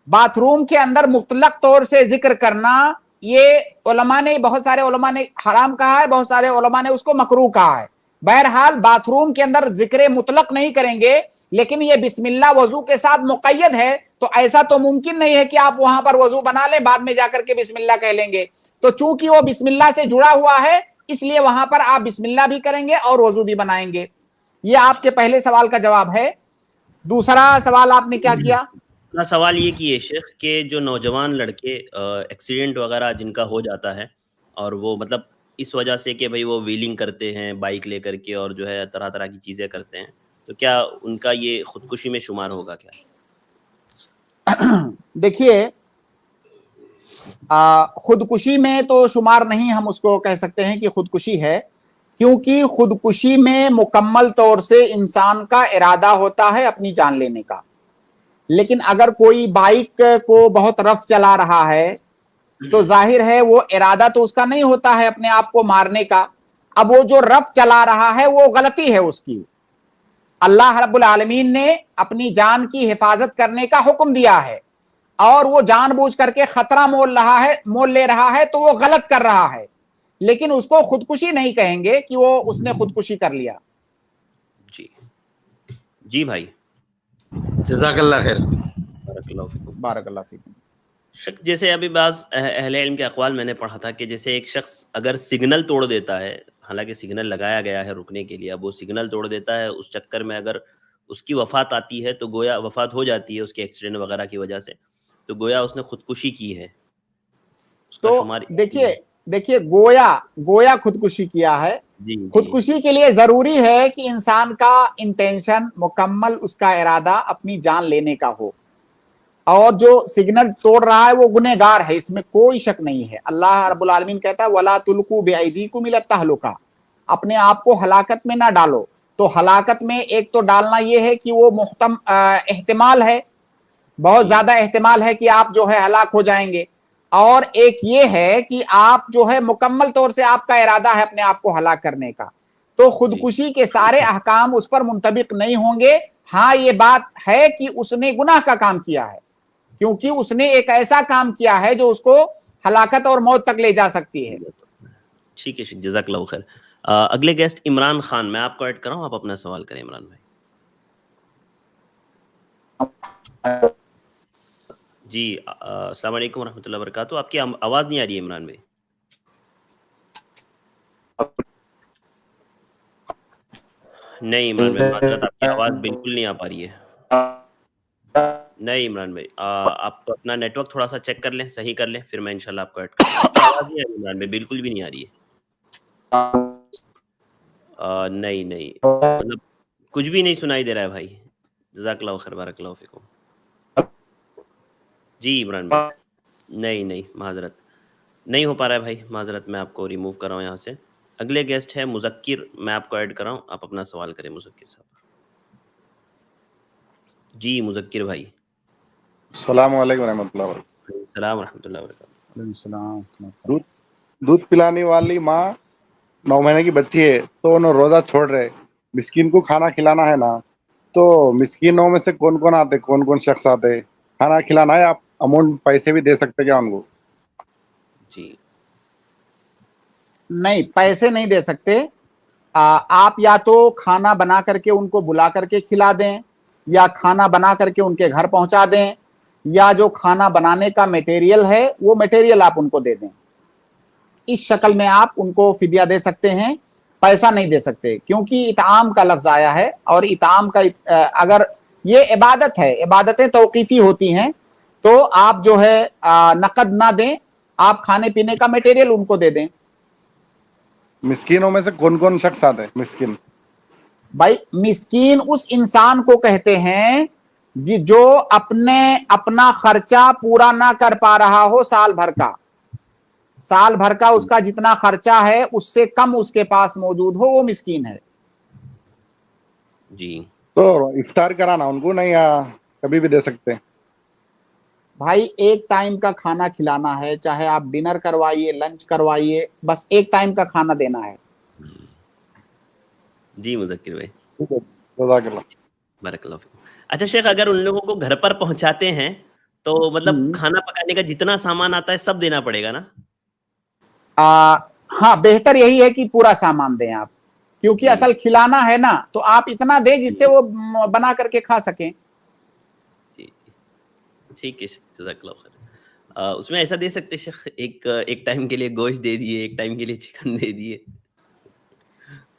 S3: बाथरूम के अंदर मुतलक तौर से जिक्र करना, ये उलमा ने, बहुत सारे उलमा ने हराम कहा है, बहुत सारे उलमा ने उसको मकरूह कहा है। बहरहाल बाथरूम के अंदर जिक्र मुतलक नहीं करेंगे, लेकिन ये बिस्मिल्लाह वजू के साथ मुक़य्यद है, तो ऐसा तो मुमकिन नहीं है कि आप वहां पर वजू बना लें बाद में जाकर के बिस्मिल्लाह कह लेंगे। तो चूंकि वो बिस्मिल्लाह से जुड़ा हुआ है, इसलिए वहां पर आप बिस्मिल्लाह भी करेंगे और वजू भी बनाएंगे। ये आपके पहले सवाल का जवाब है। दूसरा सवाल आपने क्या किया?
S2: ना सवाल ये किए शेख कि जो नौजवान लड़के एक्सीडेंट वगैरह जिनका हो जाता है और वो मतलब इस वजह से कि भाई वो व्हीलिंग करते हैं बाइक लेकर के और जो है तरह तरह की चीज़ें करते हैं, तो क्या उनका ये खुदकुशी में शुमार होगा क्या?
S3: देखिए, खुदकुशी में तो शुमार नहीं, हम उसको कह सकते हैं कि खुदकुशी है, क्योंकि खुदकुशी में मुकम्मल तौर से इंसान का इरादा होता है अपनी जान लेने का। लेकिन अगर कोई बाइक को बहुत रफ चला रहा है तो जाहिर है वो इरादा तो उसका नहीं होता है अपने आप को मारने का। अब वो जो रफ चला रहा है वो गलती है उसकी। अल्लाह रब्बुल आलमीन ने अपनी जान की हिफाजत करने का हुक्म दिया है और वो जानबूझ करके खतरा मोल ले रहा है, तो वो गलत कर रहा है, लेकिन उसको खुदकुशी नहीं कहेंगे कि वो उसने खुदकुशी कर लिया।
S2: जी जी भाई,
S7: जज़ाकल्लाह खैर।
S2: बारकल्लाहु फीकुम।
S3: बारकल्लाह फीकुम।
S2: शक जैसे अभी बाज़ अहले इल्म के अक़वाल मैंने पढ़ा था कि जैसे एक शख्स अगर सिग्नल तोड़ देता है, हालांकि सिग्नल लगाया गया है रुकने के लिए, अब वो सिग्नल तोड़ देता है, उस चक्कर में अगर उसकी वफ़ात आती है तो गोया वफ़ात हो जाती है उसके एक्सीडेंट वगैरह की वजह से, तो गोया उसने खुदकुशी की है, उसका
S3: तो
S2: शुमार।
S3: देखिए गोया खुदकुशी किया है।
S2: जी जी
S3: खुदकुशी के लिए जरूरी है कि इंसान का इंटेंशन मुकम्मल, उसका इरादा अपनी जान लेने का हो, और जो सिग्नल तोड़ रहा है वो गुनहगार है, इसमें कोई शक नहीं है। अल्लाह रब्बुल आलमीन कहता है वला तुल्कू बिअयदीकुम इला तहलुका, अपने आप को हलाकत में ना डालो। तो हलाकत में एक तो डालना ये है कि वो एहतिमाल है, बहुत ज्यादा एहतिमाल है कि आप जो है हलाक हो जाएंगे, और एक ये है कि आप जो है मुकम्मल तौर से आपका इरादा है अपने आप को हलाक करने का। तो खुदकुशी के सारे अहकाम उस पर मुंतबिक नहीं होंगे। हाँ, ये बात है कि उसने गुनाह का काम किया है, क्योंकि उसने एक ऐसा काम किया है जो उसको हलाकत और मौत तक ले जा सकती है।
S2: ठीक है, जज़ाकल्लाहु खैर। अगले गेस्ट इमरान खान, मैं आपको ऐड कर रहा हूँ, आप अपना सवाल करें इमरान भाई। जी, अस्सलाम वालेकुम रहमतुल्लाहि व बरकातुहू। आपकी आवाज़ नहीं आ रही है इमरान भाई। नहीं इमरान भाई, माज़रत आपकी आवाज़ बिल्कुल नहीं आ पा रही है। नहीं इमरान भाई, आप अपना नेटवर्क थोड़ा सा चेक कर लें, सही कर लें, फिर मैं इंशाल्लाह आपको ऐड करूँगा। आपकी आवाज़ नहीं आ रही इमरान भाई, बिल्कुल भी नहीं आ रही है। नहीं मतलब कुछ भी नहीं सुनाई दे रहा है भाई। जज़ाकल्लाहु खैर, बारकल्लाहु फीकुम। जी इमरान भाई, नहीं माज़रत नहीं हो पा रहा है भाई, माज़रत। मैं आपको रिमूव कर रहा हूँ यहाँ से। अगले गेस्ट है मुज़क्किर, मैं आपको ऐड कर रहा हूँ, आप अपना सवाल करें मुज़क्किर साहब। जी मुज़क्किर भाई।
S8: अस्सलाम वालेकुम रहमतुल्लाहि व बरकातुहू।
S2: सलाम रहमतुल्लाहि व बरकातुहू।
S3: सलाम।
S8: दूध पिलाने वाली माँ 9 महीने की बच्ची है तो उन्हें रोजा छोड़ रहे, मिस्किन को खाना खिलाना है ना, तो मिस्किनों में से कौन कौन आते, कौन कौन शख्स आते, खाना खिलाना है, आप अमाउंट पैसे भी दे सकते क्या उनको?
S2: जी
S3: नहीं, पैसे नहीं दे सकते। आप या तो खाना बना करके उनको बुला करके खिला दें, या खाना बना करके उनके घर पहुंचा दें, या जो खाना बनाने का मटेरियल है वो मटेरियल आप उनको दे दें। इस शक्ल में आप उनको फिदिया दे सकते हैं, पैसा नहीं दे सकते, क्योंकि इताम का लफ्ज आया है, और इताम का अगर ये इबादत है, इबादतें तौकीफी होती हैं, तो आप जो है नकद ना दें, आप खाने पीने का मटेरियल उनको दे दें।
S8: मिस्किनों में से कौन कौन शख्स आते हैं? मिस्किन
S3: भाई, मिस्कीन उस इंसान को कहते हैं जो अपना खर्चा पूरा ना कर पा रहा हो, साल भर का उसका जितना खर्चा है उससे कम उसके पास मौजूद हो, वो मिस्कीन है।
S2: जी
S8: तो इफ्तार कराना उनको नहीं, या कभी भी दे सकते हैं?
S3: भाई, एक टाइम का खाना खिलाना है, चाहे आप डिनर करवाइए, लंच करवाइए, बस एक टाइम का खाना देना है।
S2: जी मुज़क्किर भाई,
S8: ठीक है, जज़ाकल्लाह।
S2: बारकल्लाह फीक। अच्छा शेख, अगर उन लोगों को घर पर पहुंचाते हैं तो मतलब खाना पकाने का जितना सामान आता है सब देना पड़ेगा ना?
S3: हाँ, बेहतर यही है कि पूरा सामान दें आप, क्योंकि
S2: जी।
S3: असल खिलाना है ना, तो आप इतना दें जिससे वो बना करके खा सकें।
S2: जी जी ठीक है शेख, जज़ाकल्लाह खैर। उसमें ऐसा दे सकते शेख, एक टाइम के लिए गोश्त दे दिए, एक टाइम के लिए चिकन दे दिए।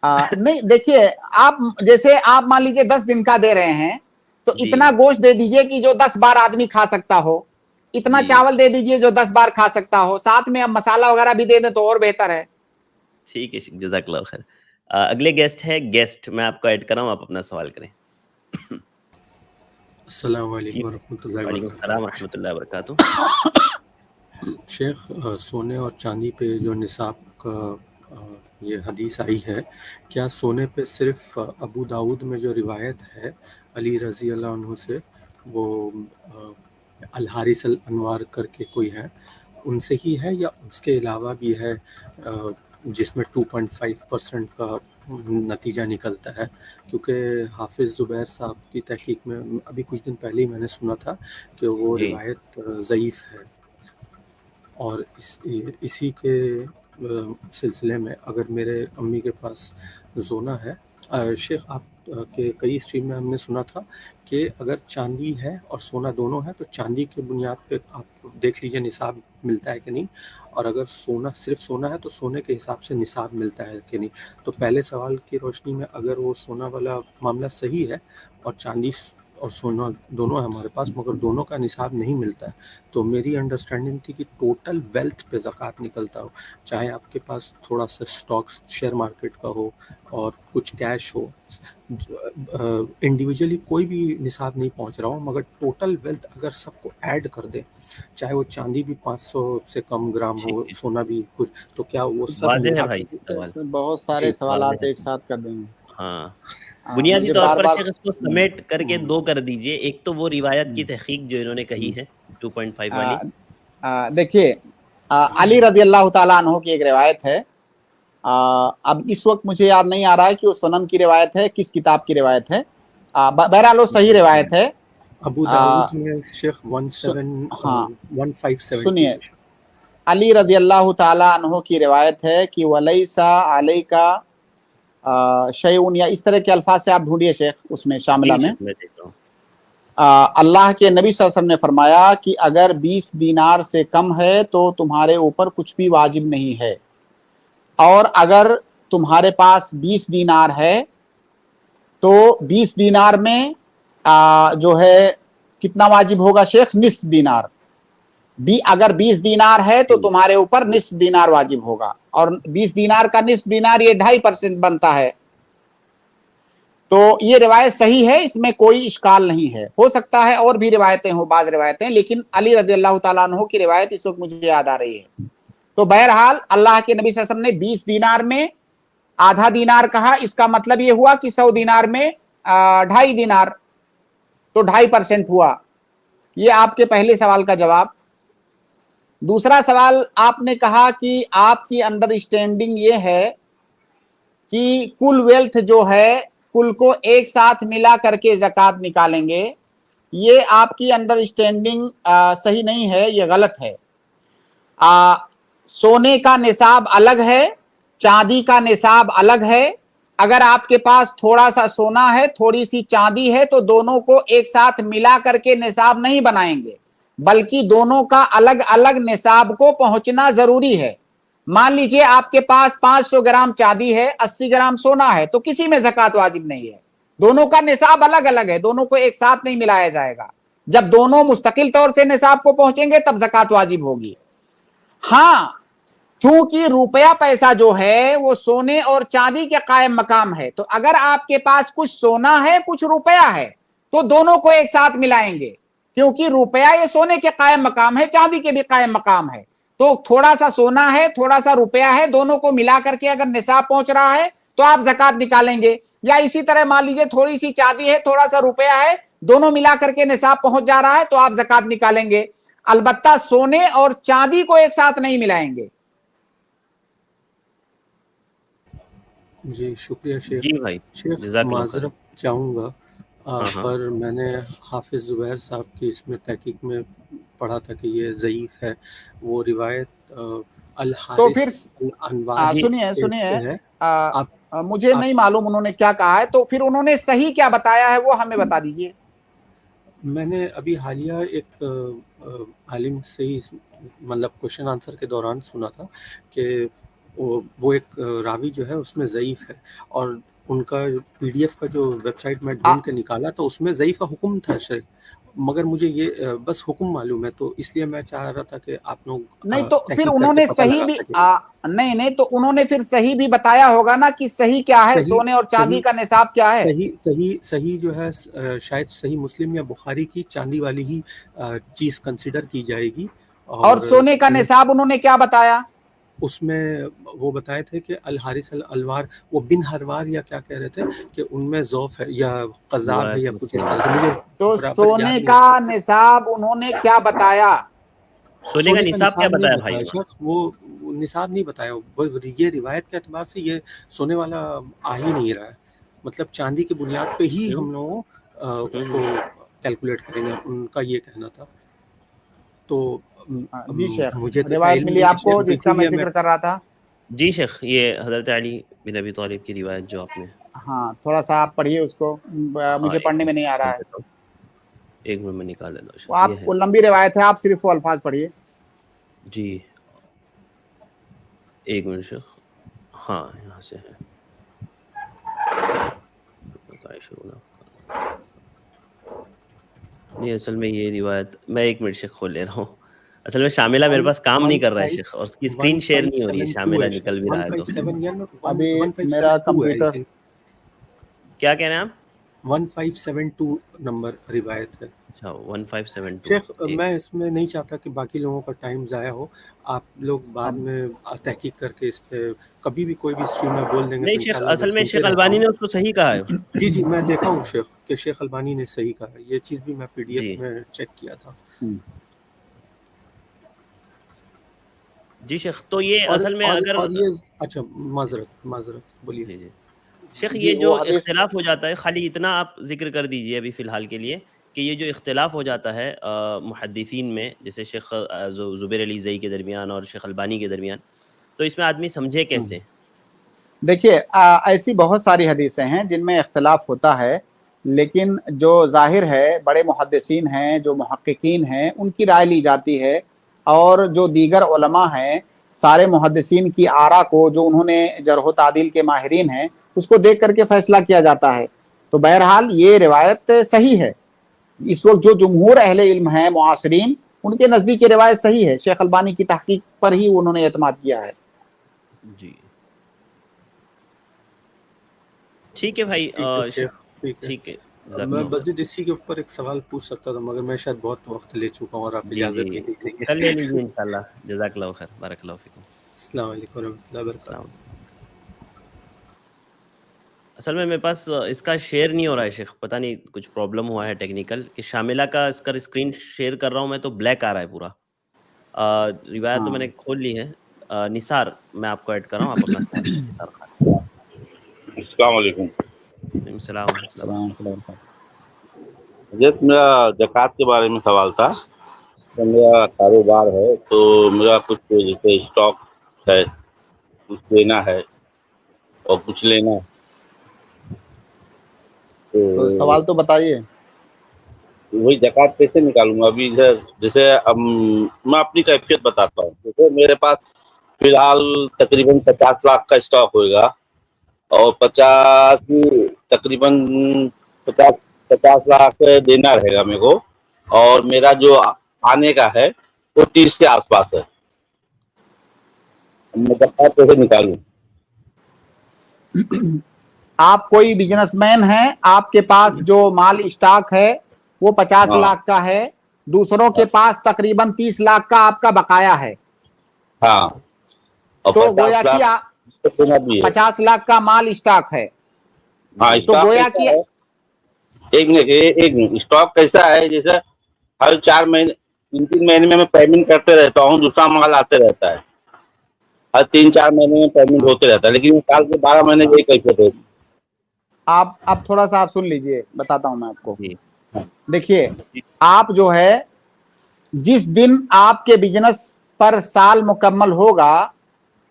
S3: नहीं, देखिए, आप जैसे आप मान लीजिए 10 दिन का दे रहे हैं, तो
S2: जी
S3: इतना गोश्त दे दीजिए कि जो 10 बार आदमी खा सकता हो, इतना
S2: जी
S3: चावल दे दीजिए जो 10 बार खा सकता हो, साथ में अब मसाला वगैरह भी दे दें तो और बेहतर है।
S2: ठीक है शेख, जज़ाकल्लाह खैर। अगले गेस्ट मैं आपको ऐड कर रहा हूँ, आप अपना सवाल करें।
S9: अस्सलाम
S2: जी
S9: वालेकुम वरहमतुल्लाहि
S2: वालेकुम
S9: वबरकातुहू।
S2: सलाम वरहमतुल्लाहि वबरकातुहू।
S9: शेख, सोने और चांदी पे जो निसाब का ये हदीस आई है, क्या सोने पे सिर्फ अबू दाऊद में जो रिवायत है अली रज़ी अल्लाह अन्हु से, वो अल हारिस अल अनवार करके कोई है, उनसे ही है, या उसके अलावा भी है जिसमें 2.5% का नतीजा निकलता है? क्योंकि हाफिज़ ज़ुबैर साहब की तहकीक में अभी कुछ दिन पहले ही मैंने सुना था कि वो
S2: जी
S9: रिवायत ज़ईफ़ है। और इसी के सिलसिले में अगर मेरे अम्मी के पास जोना है, शेख आप के कई स्ट्रीम में हमने सुना था कि अगर चांदी है और सोना दोनों है तो चांदी के बुनियाद पे आप देख लीजिए निसाब मिलता है कि नहीं, और अगर सोना सिर्फ सोना है तो सोने के हिसाब से निसाब मिलता है कि नहीं। तो पहले सवाल की रोशनी में अगर वो सोना वाला मामला सही है और चांदी और सोना दोनों है हमारे पास, मगर दोनों का निसाब नहीं मिलता है, तो मेरी अंडरस्टैंडिंग थी कि टोटल वेल्थ पे ज़कात निकलता हो, चाहे आपके पास थोड़ा सा स्टॉक्स शेयर मार्केट का हो और कुछ कैश हो, इंडिविजुअली कोई भी निसाब नहीं पहुंच रहा हो, मगर टोटल वेल्थ अगर सबको ऐड कर दे, चाहे वो चांदी भी 500 से कम ग्राम हो,
S2: ठीक है,
S9: सोना भी कुछ, तो क्या वो सब
S2: वाज़ेह है
S9: मिला
S2: भाई
S9: के?
S2: सवाल।
S3: बहुत सारे
S9: जी
S3: सवाल
S2: वाज़ेह है।
S3: एक साथ कर देंगे।
S2: हाँ, बुनियादी
S3: मुझे
S2: तौर
S3: बार
S2: पर
S3: बार
S2: शेख इसको समेट करके दो कर दीजिए। एक तो वो रिवायत की तहकीक जो इन्होंने कही है 2.5 वाली।
S3: देखिए, अली रज़ी अल्लाह ताला अन्हु की एक रिवायत है। अब इस वक्त मुझे याद नहीं आ रहा है कि वो सुनन की रिवायत है, किस किताब की रिवायत है। बहरहाल वो सही रिवायत है।
S9: अबू दाऊद में शेख 1570
S3: सुनिए, अली रज़ी अल्लाह ताला अन्हु की रिवायत है कि वलैसा अलैका शैउन, या इस तरह के अल्फाज से आप ढूंढिए शेख, उसमें शामिला
S2: जी
S3: में।
S2: शेख, मैं देख रहा हूँ।
S3: अल्लाह के नबी सल्लल्लाहु अलैहि वसल्लम ने फरमाया कि अगर 20 दीनार से कम है तो तुम्हारे ऊपर कुछ भी वाजिब नहीं है, और अगर तुम्हारे पास 20 दीनार है तो 20 दीनार में जो है कितना वाजिब होगा शेख? निस्फ दीनार। अगर 20 दीनार है तो तुम्हारे ऊपर निस्फ दीनार वाजिब होगा, और 20 दीनार का निस्फ दीनार ये 2.5% बनता है। तो ये रिवायत सही है, इसमें कोई इश्काल नहीं है। हो सकता है और भी रिवायतें हो, बाज रिवायतें, लेकिन अली रज़ी अल्लाह ताला अन्हु की रिवायत इस वक्त मुझे याद आ रही है। तो बहरहाल अल्लाह के नबी सल्लल्लाहु अलैहि वसल्लम ने 20 दीनार में आधा दीनार कहा, इसका मतलब ये हुआ कि 100 दीनार में 2.5 दीनार, तो 2.5% हुआ। ये आपके पहले सवाल का जवाब। दूसरा सवाल आपने कहा कि आपकी अंडरस्टैंडिंग ये है कि कुल वेल्थ जो है कुल को एक साथ मिला करके ज़कात निकालेंगे। ये आपकी अंडरस्टैंडिंग सही नहीं है, ये गलत है। सोने का निसाब अलग है, चांदी का निसाब अलग है। अगर आपके पास थोड़ा सा सोना है, थोड़ी सी चांदी है, तो दोनों को एक साथ मिला करके निसाब नहीं बनाएंगे, बल्कि दोनों का अलग अलग निसाब को पहुंचना जरूरी है। मान लीजिए आपके पास 500 ग्राम चांदी है, 80 ग्राम सोना है, तो किसी में ज़कात वाजिब नहीं है। दोनों का निसाब अलग अलग है, दोनों को एक साथ नहीं मिलाया जाएगा। जब दोनों मुस्तकिल तौर से निसाब को पहुंचेंगे तब ज़कात वाजिब होगी। हाँ, चूंकि रुपया पैसा जो है वो सोने और चांदी के कायम मकाम है, तो अगर आपके पास कुछ सोना है कुछ रुपया है तो दोनों को एक साथ मिलाएंगे, क्योंकि रुपया ये सोने के कायम मकाम है, चांदी के भी कायम मकाम है। तो थोड़ा सा सोना है, थोड़ा सा रुपया है, दोनों को मिला करके अगर निसाब पहुंच रहा है तो आप ज़कात निकालेंगे। या इसी तरह मान लीजिए थोड़ी सी चांदी है, थोड़ा सा रुपया है, दोनों मिला करके निसाब पहुंच जा रहा है तो आप ज़कात निकालेंगे। अलबत्ता सोने और चांदी को एक साथ नहीं मिलाएंगे।
S9: जी शुक्रिया शेख।
S2: जी भाई,
S9: शेख
S2: जज़ाकल्लाह खैर।
S9: माजरत चाहूँगा,
S2: हाँ हाँ,
S9: पर मैंने हाफिज़ ज़ुबैर साहब की इसमें तहकीक में पढ़ा था कि ये ज़ईफ़ है। वो रिवायत अल
S3: तो फिर
S9: हारिस अल अनवारी
S3: सुनिए
S9: से
S3: सुनिए,
S9: है। आप
S3: मुझे नहीं मालूम उन्होंने क्या कहा है, तो फिर उन्होंने सही क्या बताया है वो हमें बता दीजिए।
S9: मैंने अभी हालिया एक आलिम से ही मतलब क्वेश्चन आंसर के दौरान सुना था कि वो एक रावी जो है उसमें ज़ईफ़ है, और उनका पीडीएफ का जो वेबसाइट में ढूंढ के निकाला तो उसमें ज़ईफ़ का हुक्म था शेख, मगर मुझे ये बस हुक्म मालूम है, तो इसलिए मैं चाह रहा था कि आप लोग
S3: नहीं तो फिर
S9: तहकीक
S3: उन्होंने
S9: करके पता
S3: सही
S9: लगा
S3: भी
S9: सकें।
S3: नहीं तो उन्होंने फिर सही भी बताया होगा ना कि सही क्या है,
S9: सही
S3: सोने और चांदी
S9: सही
S3: का निसाब क्या है।
S9: सही सही सही जो है शायद सही मुस्लिम या बुखारी की चांदी वाली ही चीज़ कंसिडर की जाएगी।
S3: और सोने का निसाब उन्होंने क्या बताया?
S9: उसमें वो बताए थे कि अल हारिस अल अलवार, वो बिन हरवार या क्या कह रहे थे कि उनमें ज़ौफ है या कज़ाब है या कुछ इस तरह से, मुझे
S3: तो
S9: बराबर
S3: सोने
S9: याद नहीं
S3: का
S9: है।
S3: निसाब उन्होंने क्या बताया?
S2: सोने का निसाब क्या
S9: नहीं
S2: बताया भाई?
S9: बताया शेख, वो निसाब नहीं बताया। ये रिवायत के एतबार से ये सोने वाला आ ही नहीं रहा है, मतलब चांदी की बुनियाद पे ही हम लोग उसको कैलकुलेट करेंगे, उनका ये कहना था। तो
S3: जी शेख,
S9: मुझे तो
S3: रिवायत
S9: इल्म
S3: मिली
S9: नहीं है
S3: आपको
S9: शेख,
S3: जिसका मैं
S9: इसीलिए
S3: जिक्र कर रहा था।
S2: जी शेख, ये हज़रत अली बिन अबी तालिब की रिवायत जो आपने,
S3: हाँ, थोड़ा सा आप पढ़िए उसको, मुझे
S2: एक
S3: पढ़ने में नहीं आ रहा
S2: मिनट
S3: है।
S2: देता हूँ, एक मिनट में निकाल देता हूँ।
S3: वो
S2: ये
S3: आप
S2: है
S3: वो लंबी रिवायत है, आप सिर्फ वो अल्फाज पढ़िए।
S2: जी, एक मिनट शेख। हाँ, यहाँ से है। नहीं, असल में ये रिवायत मैं एक मिनट शेख खोल ले रहा हूँ। असल में शामिला मेरे पास काम नहीं कर रहा है शेख, और उसकी स्क्रीन शेयर नहीं हो रही है, शामिला निकल भी रहा है तो।
S9: 157 या
S3: अभी
S9: 1572
S3: मेरा
S9: है, I
S3: कंप्यूटर
S9: think।
S2: क्या कह रहे हैं आप?
S9: 1572 नंबर रिवायत है।
S2: अच्छा, 1572।
S9: शेख मैं इसमें नहीं चाहता कि बाकी लोगों का टाइम ज़ाया हो, आप लोग बाद में तहकीक करके इस पे कभी भी कोई भी स्ट्रीम में बोल देंगे
S2: नहीं
S9: तो
S2: शेख,
S9: इंशाल्लाह
S2: असल
S9: मैं
S2: में
S9: सुनते
S2: शेख
S9: रहता
S2: अलबानी
S9: हूँ।
S2: ने उसको सही कहा है।
S9: जी जी, मैं देखा हूँ शेख कि शेख अलबानी ने सही कहा है, ये चीज़ भी मैं पीडीएफ
S2: जी
S9: में चेक किया था।
S2: जी शेख, तो ये
S9: और
S2: असल में अगर
S9: और ये अच्छा, माजरत बोलिए।
S2: जी जी शेख,
S3: जी
S2: ये
S3: वो
S2: जो
S3: हदीस
S2: इख्तिलाफ हो जाता है, खाली इतना आप जिक्र कर दीजिए अभी फ़िलहाल के लिए कि ये जो इख्तिलाफ हो जाता है मुहद्दिसीन में, जैसे शेख ज़ुबैर अली ज़ई के दरमियान और शेख अलबानी के दरमियान, तो इसमें आदमी समझे कैसे?
S3: देखिए, ऐसी बहुत सारी हदीसें हैं जिनमें इख्तिलाफ होता है, लेकिन जो ज़ाहिर है बड़े मुहद्दिसीन हैं, जो मुहक्किकीन हैं, उनकी राय ली जाती है, और जो दीगर उलमा हैं सारे मुहद्दिसीन की आरा को, जो उन्होंने जरह तादील के माहिरीन हैं, उसको देख करके फैसला किया जाता है। तो बहरहाल ये रिवायत सही है। इस वक्त जो जमहूर अहले इल्म हैं मुआसरीन, उनके नज़दीक ये रिवायत सही है। शेख अलबानी की तहकीक पर ही उन्होंने एतमाद किया है।
S2: जी ठीक है भाई,
S9: ठीक है शेख, ठीक है।
S2: ठीक है,
S9: मैं
S2: जज़ाकल्लाह खैर।
S9: मज़ीद इसी के ऊपर एक सवाल पूछ सकता था, मगर मैं शायद बहुत वक्त ले चुका हूँ और आप
S2: जी
S9: इजाज़त
S2: जी,
S9: नहीं देंगे।
S2: कल ले लीजिए इंशाल्लाह। जज़ाकल्लाह खैर, बारकल्लाहु फ़ीकुम।
S9: अस्सलाम वालेकुम रहमतुल्लाहि व बरकातहू।
S2: अस्सलाम। असल में मेरे पास इसका शेयर नहीं हो रहा है शेख, पता नहीं कुछ प्रॉब्लम हुआ है टेक्निकल, कि शामिला का इसका स्क्रीन शेयर कर रहा हूँ मैं तो ब्लैक आ रहा है पूरा। روایت تو میں نے کھول لی ہے. نثار میں آپ کو ایڈ کر رہا ہوں, آپ اپنا سوال نثار خان.
S10: السلام علیکم.
S2: وعلیکم السلام ورحمۃ اللہ.
S10: جس میرا زکوٰۃ کے بارے میں سوال تھا. تو میرا کاروبار ہے, تو میرا کچھ جیسے اسٹاک ہے, کچھ دینا ہے اور کچھ لینا ہے.
S3: تو سوال تو بتائیے.
S10: وہی زکوٰۃ کیسے نکالوں گا ابھی؟ جیسے اب میں اپنی کیفیت بتاتا ہوں. جیسے میرے پاس فی الحال تقریباً 50 لاکھ کا اسٹاک ہوئے گا, اور 50 لاکھ دینا رہے گا میرے کو, اور میرا جو آنے کا ہے وہ 30 کے آس پاس ہے. میں زکوٰۃ کیسے نکالوں؟
S3: آپ کوئی بزنس مین ہیں, آپ کے پاس جو مال اسٹاک ہے وہ 50 لاکھ کا ہے, دوسروں کے پاس تقریباً 30 لاکھ کا آپ کا بقایا ہے.
S10: ہاں,
S3: تو گویا کہ 50 لاکھ کا مال اسٹاک ہے.
S10: ہاں,
S3: تو گویا کہ
S10: ایک منٹ اسٹاک کیسا ہے؟ جیسے ہر 4 مہینے 3 مہینے میں پیمنٹ کرتے رہتا ہوں, دوسرا مال آتے رہتا ہے. ہر 3-4 مہینے میں پیمنٹ ہوتے رہتا ہے, لیکن سال کے 12 مہینے یہ کیسے ہوتی؟
S3: آپ اب تھوڑا سا آپ سن لیجئے, بتاتا ہوں میں آپ کو. دیکھیے, آپ جو ہے جس دن آپ کے بزنس پر سال مکمل ہوگا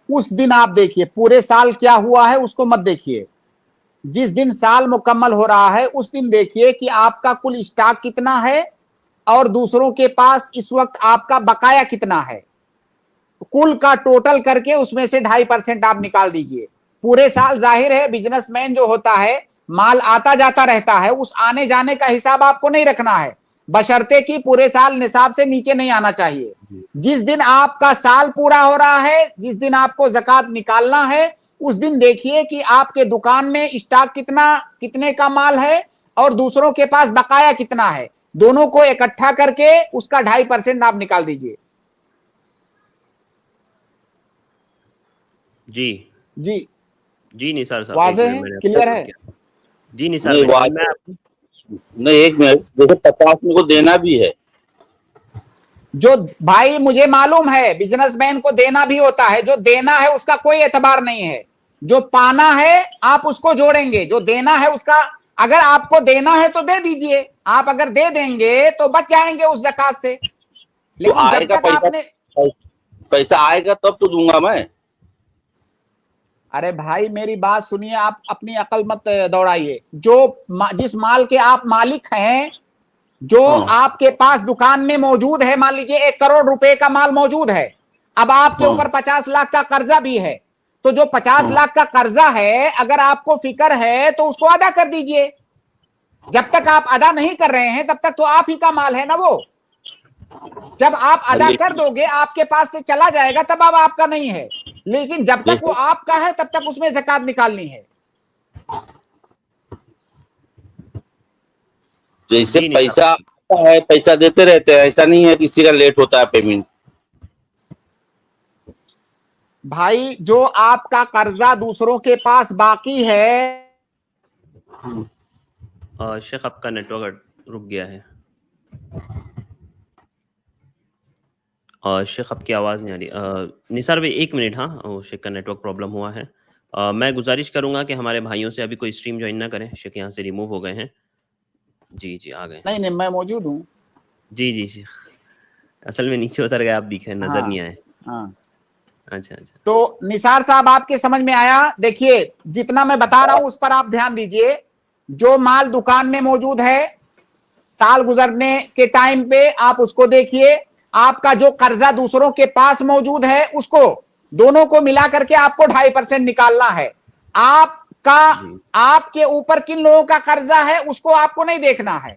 S3: اس دن آپ دیکھیے, پورے سال کیا ہوا ہے اس کو مت دیکھیے. جس دن سال مکمل ہو رہا ہے اس دن دیکھیے کہ آپ کا کل اسٹاک کتنا ہے اور دوسروں کے پاس اس وقت آپ کا بقایا کتنا ہے. کل کا ٹوٹل کر کے اس میں سے 2.5% آپ نکال دیجئے. پورے سال ظاہر ہے بزنس مین جو ہوتا ہے مال آتا جاتا رہتا ہے, اس آنے جانے کا حساب آپ کو نہیں رکھنا ہے, بشرطے کہ پورے سال نصاب سے نیچے نہیں آنا چاہیے. جس دن آپ کا سال پورا ہو رہا ہے, جس دن آپ کو زکوٰۃ نکالنا ہے, اس دن دیکھیے کہ آپ کے دکان میں اسٹاک کتنے کا مال ہے اور دوسروں کے پاس بقایا کتنا ہے. دونوں کو اکٹھا کر کے اس کا 2.5% آپ نکال دیجئے.
S2: جی
S3: جی
S2: جی نثار صاحب,
S3: واضح ہے, کلیئر ہے؟
S2: جی نثار
S10: نہیں, ایک منٹ. جیسے 50 میں کو دینا بھی ہے.
S3: جو بھائی مجھے معلوم ہے بزنس مین کو دینا بھی ہوتا ہے, جو دینا ہے اس کا کوئی اعتبار نہیں ہے. جو پانا ہے آپ اس کو جوڑیں گے, جو دینا ہے اس کا, اگر آپ کو دینا ہے تو دے دیجئے. آپ اگر دے دیں گے تو بچ جائیں گے اس زکوٰۃ سے. لیکن جب تک آپ نے
S10: پیسہ آئے گا تب تو دوں گا میں.
S3: ارے بھائی میری بات سنیے, آپ اپنی عقل مت دوڑائیے. جس مال کے آپ مالک ہیں, جو آپ کے پاس دکان میں موجود ہے, مان لیجئے 1 کروڑ روپے کا مال موجود ہے, اب آپ کے اوپر 50 لاکھ کا قرضہ بھی ہے, تو جو 50 لاکھ کا قرضہ ہے اگر آپ کو فکر ہے تو اس کو ادا کر دیجئے. جب تک آپ ادا نہیں کر رہے ہیں تب تک تو آپ ہی کا مال ہے نا وہ. جب آپ ادا کر دو گے آپ کے پاس سے چلا جائے گا, تب اب آپ کا نہیں ہے. لیکن جب تک وہ آپ کا ہے تب تک اس میں زکوٰۃ نکالنی ہے.
S10: جیسے پیسہ آتا ہے پیسہ دیتے رہتے ہیں, ایسا نہیں ہے کسی کا لیٹ ہوتا ہے پیمنٹ.
S3: بھائی جو آپ کا قرضہ دوسروں کے پاس باقی ہے,
S2: شیخ آپ کا نیٹ ورک رک گیا ہے, اور شیخ آپ کی آواز نہیں آ رہی. نثار بھائی 1 منٹ. ہاں, شیخ کا نیٹ ورک پرابلم ہوا ہے. میں گزارش کروں گا کہ ہمارے بھائیوں سے ابھی کوئی اسٹریم جوائن نہ کریں. شیخ یہاں سے ریموو ہو گئے ہیں. جی آ گئے.
S3: نہیں میں موجود ہوں.
S2: جی شیخ, اصل میں نیچے اتر گئے, آپ دکھے نظر نہیں آئے.
S3: ہاں
S2: اچھا.
S3: تو نثار صاحب آپ کے سمجھ میں آیا؟ دیکھیے جتنا میں بتا رہا ہوں اس پر آپ دھیان دیجئے. جو مال دکان میں موجود ہے, سال گزرنے کے ٹائم پہ آپ اس کو دیکھیے. آپ کا جو قرضہ دوسروں کے پاس موجود ہے اس کو, دونوں کو ملا کر کے آپ کو 2.5% نکالنا ہے. آپ کے اوپر کن لوگوں کا قرضہ ہے اس کو آپ کو نہیں دیکھنا ہے.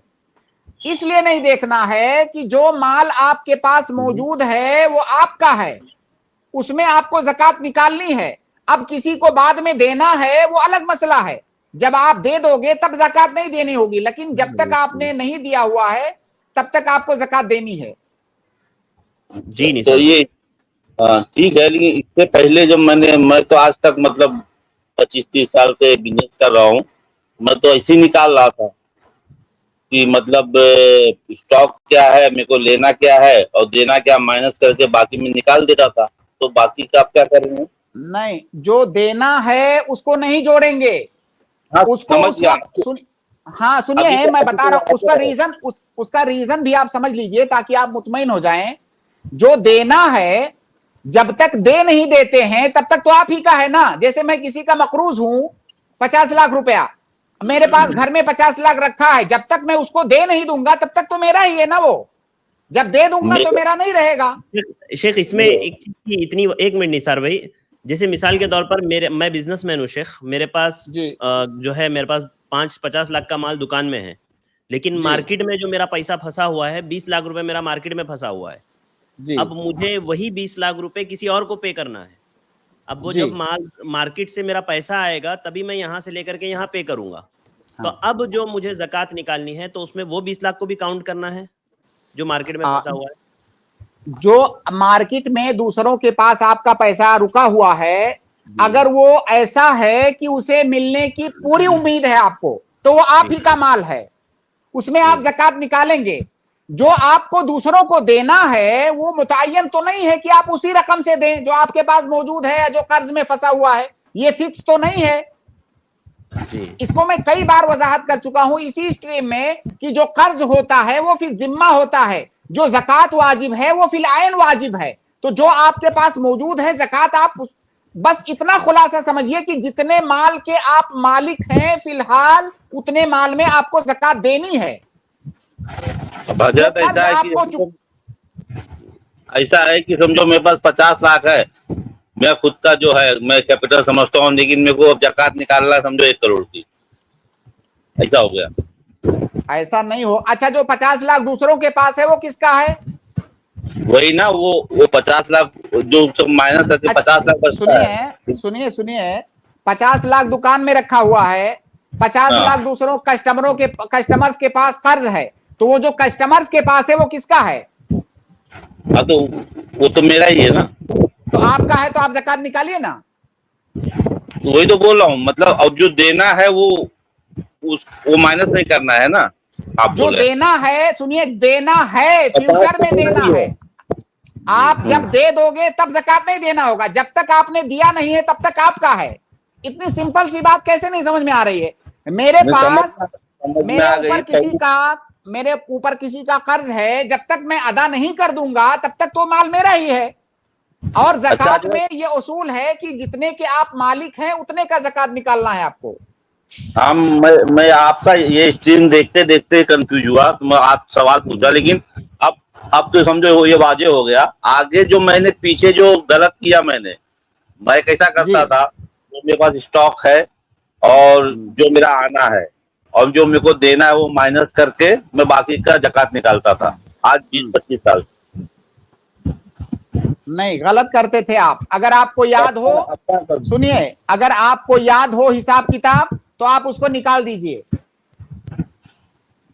S3: اس لیے نہیں دیکھنا ہے کہ جو مال آپ کے پاس موجود ہے وہ آپ کا ہے, اس میں آپ کو زکوٰۃ نکالنی ہے. اب کسی کو بعد میں دینا ہے وہ الگ مسئلہ ہے, جب آپ دے دو گے تب زکوٰۃ نہیں دینی ہوگی. لیکن جب تک آپ نے نہیں دیا ہوا ہے تب تک آپ کو زکوٰۃ دینی ہے.
S2: جی
S10: تو یہ ٹھیک ہے, لیکن اس سے پہلے جب میں تو آج تک مطلب 25-30 سال سے بزنس کر رہا ہوں, میں تو ایسے ہی نکال رہا تھا. कि मतलब स्टॉक क्या है, मेरे को लेना क्या है और देना क्या, माइनस करके बाकी में निकाल देता था। तो बाकी का आप क्या करेंगे?
S3: नहीं, जो देना है उसको नहीं जोड़ेंगे,
S10: हाँ,
S3: उसको
S10: समझ
S3: उस
S10: गया।
S3: वक्त हाँ
S10: अभी
S3: सुनिए,
S10: तो
S3: मैं बता रहा हूं उसका
S10: अभी तो
S3: रीजन, उसका रीजन भी आप समझ लीजिए ताकि आप मुतमईन हो जाएं। जो देना है, जब तक दे नहीं देते हैं तब तक तो आप ही का है ना। जैसे मैं किसी का मकरूज हूं 50 लाख रुपया, मेरे पास घर में 50 लाख रखा है, जब तक मैं उसको दे नहीं दूंगा तब तक तो मेरा ही है ना वो, जब दे दूंगा तो मेरा नहीं रहेगा।
S2: शेख इसमें एक चीज की इतनी, एक मिनट निसार भाई, जैसे मिसाल के तौर पर मैं बिजनेसमैन हूँ शेख, मेरे पास जो है मेरे पास 50 लाख का माल दुकान में है, लेकिन मार्केट में जो मेरा पैसा फंसा हुआ है 20 लाख रुपए मेरा मार्केट में फंसा हुआ है। अब मुझे वही 20 लाख रुपए किसी और को पे करना है। अब वो जब माल मार्केट से मेरा पैसा आएगा तभी मैं यहाँ से लेकर के यहाँ पे करूंगा। तो अब जो मुझे ज़कात निकालनी है तो उसमें वो 20 लाख को भी काउंट करना है जो मार्केट में फंसा हुआ है।
S3: जो मार्केट में दूसरों के पास आपका पैसा रुका हुआ है, अगर वो ऐसा है कि उसे मिलने की पूरी उम्मीद है आपको, तो वो आप ही का माल है, उसमें आप ज़कात निकालेंगे। जो आपको दूसरों को देना है वो मुतय्यन तो नहीं है कि आप उसी रकम से दें जो आपके पास मौजूद है या जो कर्ज में फंसा हुआ है, ये फिक्स तो नहीं है। इसको मैं कई बार वजाहत कर चुका हूं इसी स्ट्रीम में कि जो कर्ज होता है वो फिर जिम्मा होता है, जो ज़कात वाजिब है वो फिल आयन वाजिब है। तो जो आपके पास मौजूद है ज़कात, आप बस इतना खुलासा समझिए कि जितने माल के आप मालिक हैं फिलहाल उतने माल में आपको ज़कात देनी है।
S10: ऐसा है कि समझो मेरे पास 50 लाख है, मैं खुद का जो है मैं कैपिटल समझता हूँ, लेकिन मेरे को अब ज़कात निकालना है समझो 1 करोड़ की, ऐसा हो गया।
S3: ऐसा नहीं हो। अच्छा, जो 50 लाख दूसरों के पास है वो किसका है?
S10: वही ना, वो 50 लाख जो माइनस करके 50 लाख बचता है।
S3: सुनिए 50 लाख दुकान में रखा हुआ है, 50 लाख दूसरों कस्टमर्स के पास कर्ज है, तो वो जो कस्टमर्स के पास है वो किसका है?
S10: हाँ, तो वो तो मेरा ही है ना।
S3: तो आपका है तो आप ज़कात निकालिए ना।
S10: तो वही तो बोल रहा हूँ, मतलब अब जो देना है वो माइनस नहीं करना है ना। आप
S3: जो देना है, सुनिए, देना है, फ्यूचर में देना है। आप जब दे दोगे तब ज़कात नहीं देना होगा, जब तक आपने दिया नहीं है तब तक आपका है। इतनी सिंपल सी बात कैसे नहीं समझ में आ रही है? मेरे ऊपर किसी का कर्ज है, जब तक मैं अदा नहीं कर दूंगा तब तक तो माल मेरा ही है। और ज़कात में ये उसूल है कि जितने के आप मालिक हैं उतने का ज़कात निकालना है आपको।
S10: हाँ, मैं आपका ये स्ट्रीम देखते देखते कंफ्यूज हुआ, तो मैं आप सवाल पूछा, लेकिन अब तो समझो ये वाजे हो गया। आगे जो मैंने पीछे जो गलत किया मैं कैसा करता था, जो मेरे पास स्टॉक है और जो मेरा आना है और जो मेरे को देना है वो माइनस करके मैं बाकी का ज़कात निकालता था। आज 20-25 साल
S3: नहीं, गलत करते थे आप। अगर आपको याद हो, सुनिए, अगर आपको याद हो हिसाब किताब तो आप उसको निकाल दीजिए,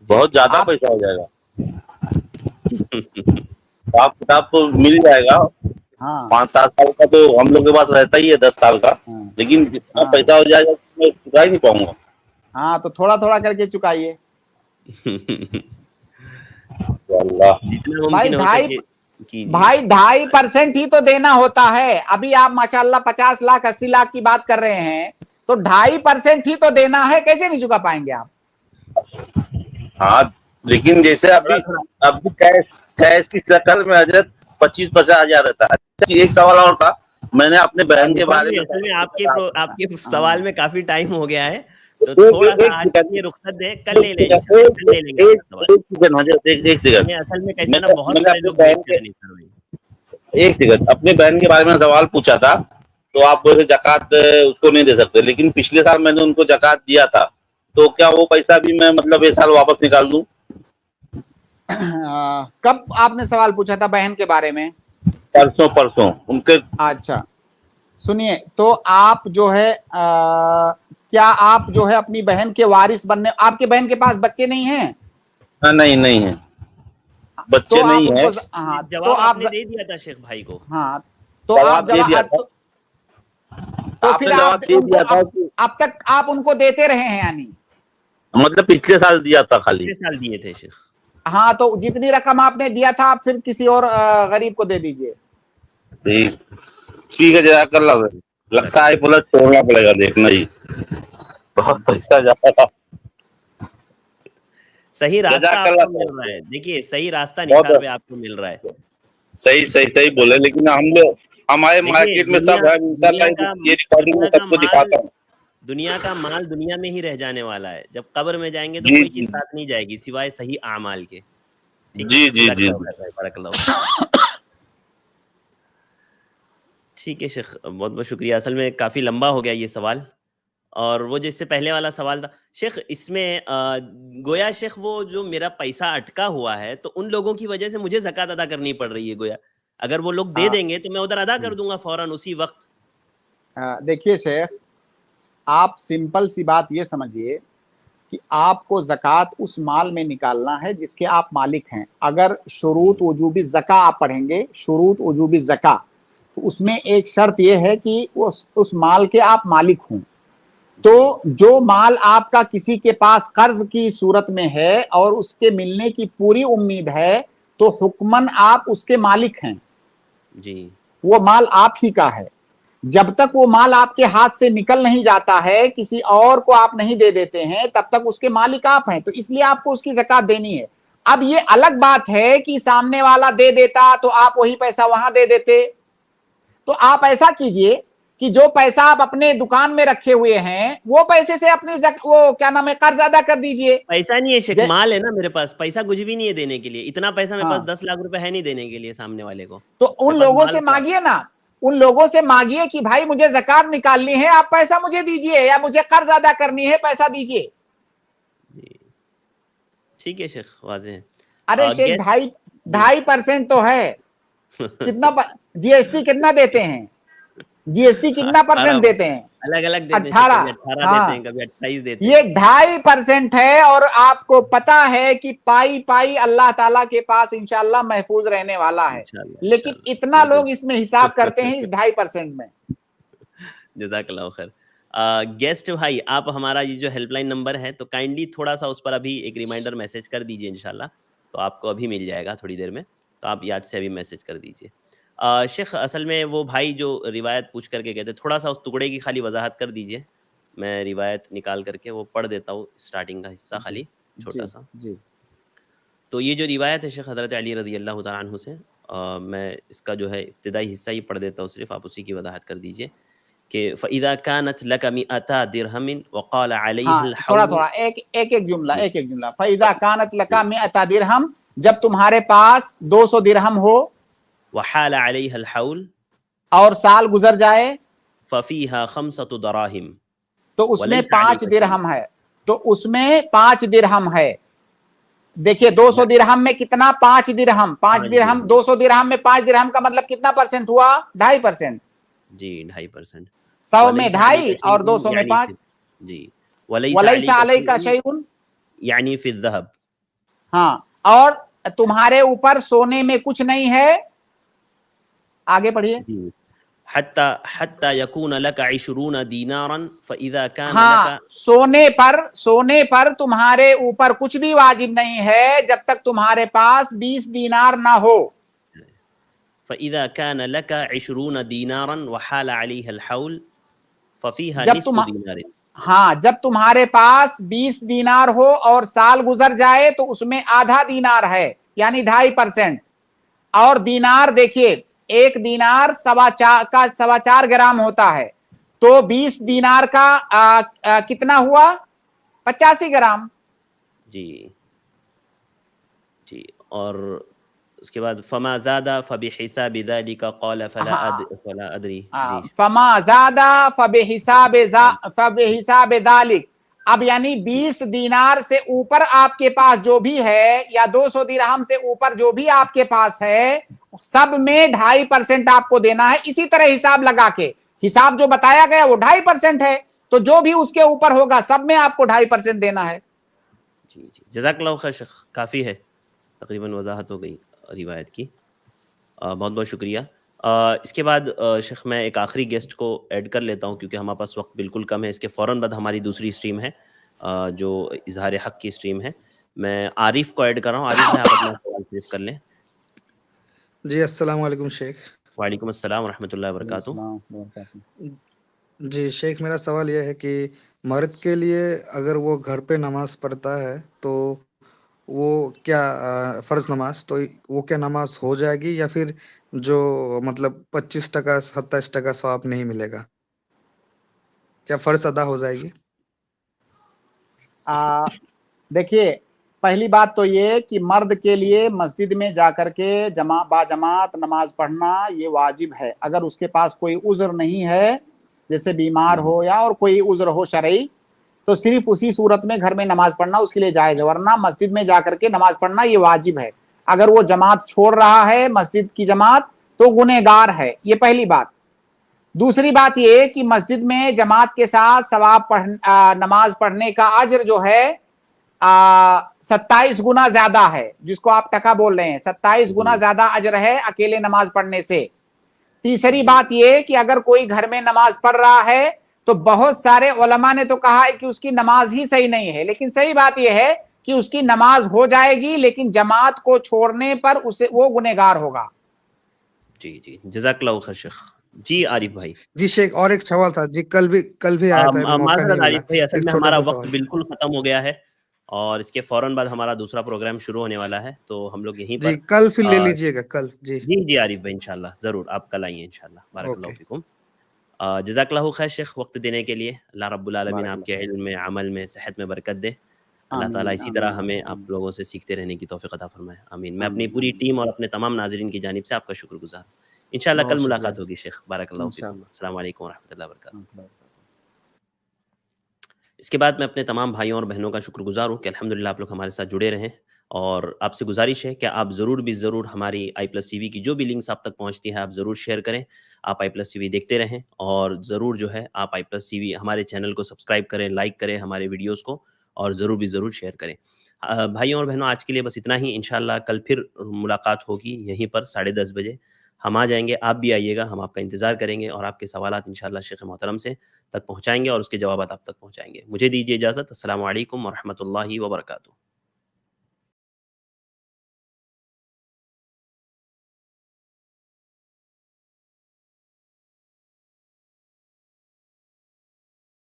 S10: बहुत ज्यादा पैसा हो जाएगा। हिसाब किताब तो मिल जाएगा। हाँ। 5-7 साल का तो हम लोग के पास रहता ही है, 10 साल का। लेकिन जितना पैसा हो जाएगा मैं चुका ही नहीं पाऊंगा।
S3: हाँ, तो थोड़ा थोड़ा करके चुकाइए। भाई 2.5% ही तो देना होता है। अभी आप माशाल्लाह 50 लाख 80 लाख की बात कर रहे हैं, तो 2.5% ही तो देना है, कैसे नहीं चुका पाएंगे आप?
S10: हाँ, लेकिन जैसे अभी कैश की शक्ल में हजरत 25-50 हजार रहता है। एक सवाल और था, मैंने अपने बहन के बारे में,
S2: आपके सवाल में काफी टाइम हो गया है, तो थोड़ा सा आज ये रुखसत दे, कल ले लेंगे।
S10: एक सेकंड,
S2: असल में कैसे ना बहुत सारे लोग
S10: एक सेकंड, अपने बहन के बारे में सवाल पूछा था, तो आप बोले ज़कात उसको नहीं दे सकते, लेकिन पिछले साल मैंने उनको ज़कात दिया था, तो क्या वो पैसा भी मैं मतलब इस साल वापस निकाल दूं?
S3: कब आपने सवाल पूछा था बहन के बारे में?
S10: परसों उनके।
S3: अच्छा, सुनिए, तो आप जो है क्या आप जो है अपनी बहन के वारिस बनने, आपके बहन के पास बच्चे नहीं हैं?
S10: हाँ, नहीं है, बच्चे
S3: तो
S10: नहीं है।
S2: हाँ, तो आपने दे दिया था शेख भाई को।
S3: हाँ, तो आप तो फिर आप अब तक आप उनको देते रहे हैं यानी?
S10: मतलब पिछले साल दिया था खाली।
S2: पिछले साल दिए थे शेख।
S3: हाँ, तो जितनी रकम आपने दिया था आप फिर किसी और गरीब को दे दीजिए।
S10: ठीक है, जज़ाकल्लाह खैर। लगता है पुलिस छोड़ना पड़ेगा, देखना ही बहुत पैसा जा रहा।
S2: सही रास्ता
S10: जज़ाकल्लाह
S2: आपको मिल रहा है, देखिए सही रास्ता
S10: बहुत
S2: निखार पे आपको मिल रहा है।
S10: सही बोले, लेकिन हम लोग हमारे
S2: देखिए
S10: मार्केट में सब है इंशाल्लाह। ये रिकॉर्डिंग में सबको दिखाता हूँ।
S2: दुनिया का माल दुनिया में ही रह जाने वाला है, जब कब्र में जाएंगे तो
S10: जी,
S2: कोई
S10: जी।
S2: चीज साथ नहीं जाएगी सिवाय सही आमाल के। ठीक
S10: जी,
S2: है,
S10: जी, जी।
S2: ठीक है शेख, बहुत बहुत शुक्रिया। असल में काफ़ी लंबा हो गया ये सवाल, और वो जिससे पहले वाला सवाल था शेख, इसमें गोया शेख वो जो मेरा पैसा अटका हुआ है तो उन लोगों की वजह से मुझे ज़कात अदा करनी पड़ रही है गोया। अगर वो लोग दे
S3: हाँ।
S2: देंगे तो मैं उधर अदा कर दूंगा फौरन उसी वक्त।
S3: देखिए शेख, आप सिंपल सी बात ये समझिए कि आपको ज़कात उस माल में निकालना है जिसके आप मालिक हैं। अगर शुरूत वजूबी ज़का आप पढ़ेंगे, शुरूत वजूबी ज़का, तो उसमें एक शर्त ये है कि उस माल के आप मालिक हों। तो जो माल आपका किसी के पास कर्ज की सूरत में है और उसके मिलने की पूरी उम्मीद है, तो हुक्मन आप उसके मालिक हैं
S2: जी,
S3: वो माल आप ही का है। जब तक वो माल आपके हाथ से निकल नहीं जाता है, किसी और को आप नहीं दे देते हैं, तब तक उसके मालिक आप हैं। तो इसलिए आपको उसकी ज़कात देनी है। अब ये अलग बात है कि सामने वाला दे देता तो आप वही पैसा वहां दे देते। तो आप ऐसा कीजिए कि जो पैसा आप अपने दुकान में रखे हुए हैं वो पैसे से अपनी वो क्या नाम है कर्ज अदा कर दीजिए।
S2: पैसा नहीं है शेख, माल है ना मेरे पास, पैसा कुछ भी नहीं है देने के लिए। इतना पैसा मेरे
S3: हाँ।
S2: पास 10 लाख रुपए है नहीं देने के लिए सामने वाले को।
S3: तो उन लोगों से मांगिए ना, उन लोगों से मांगिए कि भाई मुझे ज़कात निकालनी है, आप पैसा मुझे दीजिए, या मुझे कर्ज अदा करनी है, पैसा दीजिए।
S2: ठीक है शेख, वाज़ेह है।
S3: अरे शेख, 2.5% तो है। कितना जीएसटी कितना देते हैं? जीएसटी कितना % देते हैं?
S2: अलग अलग देते हैं,
S3: 18
S2: देते हैं, कभी 28 देते हैं।
S3: ये 2.5% है। और आपको पता है कि पाई अल्लाह ताला के पास इंशाल्लाह महफूज रहने वाला है, लेकिन इतना लोग इसमें हिसाब करते हैं इस 2.5% में।
S2: जज़ाकल्लाह खैर। गेस्ट भाई, आप हमारा ये जो हेल्पलाइन नंबर है तो काइंडली थोड़ा सा उस पर अभी एक रिमाइंडर मैसेज कर दीजिए इंशाल्लाह, तो आपको अभी मिल जाएगा थोड़ी देर में, तो आप याद से अभी मैसेज कर दीजिए। शेख, असल में वो भाई जो रिवायत पूछ करके कहते, थोड़ा सा उस टुकड़े की खाली वजाहत कर दीजिए। मैं रिवायत निकाल करके वो पढ़ देता हूँ, स्टार्टिंग का हिस्सा खाली छोटा सा
S3: जी।
S2: तो ये जो रिवायत है शेख हज़रत अली रज़ी अल्लाह तआला अन्हु से, मैं इसका जो है इब्तिदाई हिस्सा ही पढ़ देता हूँ, सिर्फ आप उसी की वजाहत कर दीजिए कि फ़इज़ा कानत लक मिअता दिरहमिन वक़ाल अलैहिल हौल।
S3: थोड़ा एक जुमला। फ़इज़ा कानत लक मिअता दिरहम, जब तुम्हारे पास 200 दिरहम हो,
S2: वहाल अलैहिल हौल,
S3: और साल गुजर जाए,
S2: फ़फ़ीहा ख़म्सतु दराहिम,
S3: तो उसमें 5 दिरहम है। तो उसमें 5 दिरहम है। देखिए 200 दिरहम में कितना? 5 दिरहम। 5 दिरहम 200 दिरहम में 5 दिरहम का मतलब कितना % हुआ? 2.5%।
S2: जी, 2.5%।
S3: 100 में 2.5 और 200 में 5।
S2: जी,
S3: वलैसा अलैका शैउन
S2: यानी फी ज़हब।
S3: हाँ, और तुम्हारे ऊपर सोने में कुछ नहीं है। आगे पढ़िए।
S2: हत्ता यकून लका 20 दीनारन फ़इज़ा कान
S3: हाँ,
S2: लका,
S3: सोने पर तुम्हारे ऊपर कुछ भी वाजिब नहीं है जब तक तुम्हारे पास 20 दीनार ना हो।
S2: फ़इज़ा कान लका 20 दीनारन वहाल अलैहिल हौल फ़फ़ीहा
S3: जब
S2: निस्फ़ु दीनारिन।
S3: हाँ, जब तुम्हारे पास 20 दीनार हो और साल गुजर जाए तो उसमें आधा दीनार है, यानी 2.5%। और दीनार देखिए, एक दीनार 4.25 ग्राम होता है, तो 20 दीनार का कितना हुआ? 85 ग्राम।
S2: जी, और उसके बाद फमा ज़ादा फ़बिहिसाबि ज़ालिका क़ाल फला अदरी। जी,
S3: फमा ज़ादा फ़बिहिसाब ज़ालिक। अब यानी 20 दीनार से ऊपर आपके पास जो भी है, या 200 दिरहम से ऊपर जो भी आपके पास है, सब में 2.5% आपको देना है। इसी तरह हिसाब लगा के, हिसाब जो बताया गया वो 2.5% है, तो जो भी उसके ऊपर होगा सब में आपको 2.5% देना है।
S2: जी, जज़ाकल्लाह खैर शेख, काफ़ी है, तकरीबन वजाहत हो गई रिवायत की। बहुत बहुत शुक्रिया। इसके बाद शेख मैं एक आखिरी गेस्ट को ऐड कर लेता हूं क्योंकि हमारे पास वक्त बिल्कुल कम है। इसके फ़ौरन बाद हमारी दूसरी स्ट्रीम है, جو اظہار حق کی اسٹریم ہے. میں عارف کو ایڈ کر رہا ہوں. عارف بھائی آپ اپنا سوال صرف کر لیں.
S11: جی السلام علیکم شیخ.
S2: وعلیکم السلام ورحمۃ اللہ وبرکاتہ.
S11: جی شیخ میرا سوال یہ ہے کہ مرد کے لیے اگر وہ گھر پہ نماز پڑھتا ہے تو وہ کیا فرض نماز تو وہ کیا نماز ہو جائے گی یا پھر جو مطلب 25% 27% ثواب نہیں ملے گا؟ کیا فرض ادا ہو جائے گی؟
S3: دیکھیے پہلی بات تو یہ کہ مرد کے لیے مسجد میں جا کر کے باجماعت نماز پڑھنا یہ واجب ہے. اگر اس کے پاس کوئی عذر نہیں ہے جیسے بیمار ہو یا اور کوئی عذر ہو شرعی تو صرف اسی صورت میں گھر میں نماز پڑھنا اس کے لیے جائز ہے. ورنہ مسجد میں جا کر کے نماز پڑھنا یہ واجب ہے. اگر وہ جماعت چھوڑ رہا ہے مسجد کی جماعت تو گنہگار ہے. یہ پہلی بات. دوسری بات یہ کہ مسجد میں جماعت کے ساتھ ثواب نماز پڑھنے کا اجر جو ہے 27 گنا زیادہ ہے. جس کو آپ ٹکا بول رہے ہیں 27 گنا زیادہ اجر ہے اکیلے نماز پڑھنے سے. تیسری بات یہ کہ اگر کوئی گھر میں نماز پڑھ رہا ہے تو بہت سارے علماء نے تو کہا ہے کہ اس کی نماز ہی صحیح نہیں ہے. لیکن صحیح بات یہ ہے کہ اس کی نماز ہو جائے گی لیکن جماعت کو چھوڑنے پر وہ گنہگار ہوگا.
S2: جی جی جزاک اللہ خیر شیخ. جی عارف بھائی.
S11: جی شیخ اور ایک سوال تھا جی کل بھی آیا تھا موقع
S2: معذرت
S11: نہیں ملا.
S2: عارف بھائی اصل
S11: ایک
S2: میں
S11: چھوٹا
S2: ہمارا
S11: سا
S2: وقت
S11: سوال.
S2: بالکل ختم ہو گیا ہے اور اس کے فوراً بعد ہمارا دوسرا پروگرام شروع ہونے والا ہے تو ہم لوگ یہیں پر
S11: جی کل پھر لے لیجئے گا کل. جی
S2: جی جی عارف بھائی انشاءاللہ ضرور آپ کل آئیے انشاءاللہ. بارک اللہ
S11: اوکے.
S2: فیکم. جزاک اللہ خیر شیخ وقت دینے کے لیے. اللہ رب العالمین آپ کے علم میں عمل میں صحت میں برکت دے. اللہ تعالیٰ اسی طرح ہمیں آپ لوگوں سے سیکھتے رہنے کی توفیق عطا فرمائے. آمین. میں اپنی پوری ٹیم اور اپنے تمام ناظرین کی جانب سے آپ کا شکر گزار ہوں. انشاءاللہ کل ملاقات ہوگی شیخ. بارک اللہ فیکم. السلام علیکم ورحمۃ اللہ وبرکاتہ. اس کے بعد میں اپنے تمام بھائیوں اور بہنوں کا شکر گزار ہوں کہ الحمدللہ آپ لوگ ہمارے ساتھ جڑے رہیں اور آپ سے گزارش ہے کہ آپ ضرور ہماری i+tv کی جو بھی لنکس آپ تک پہنچتی ہے آپ ضرور شیئر کریں. آپ i+tv دیکھتے رہیں اور ضرور جو ہے آپ i+tv ہمارے چینل کو سبسکرائب کریں, لائک کریں ہمارے ویڈیوز کو اور ضرور شیئر کریں. بھائیوں اور بہنوں آج کے لیے بس اتنا ہی. انشاءاللہ کل پھر ملاقات ہوگی یہیں پر 10:30 بجے. ہم آ جائیں گے, آپ بھی آئیے گا, ہم آپ کا انتظار کریں گے اور آپ کے سوالات انشاءاللہ شیخ محترم سے تک پہنچائیں گے اور اس کے جوابات آپ تک پہنچائیں گے. مجھے دیجیے اجازت. السلام علیکم ورحمۃ اللہ وبرکاتہ.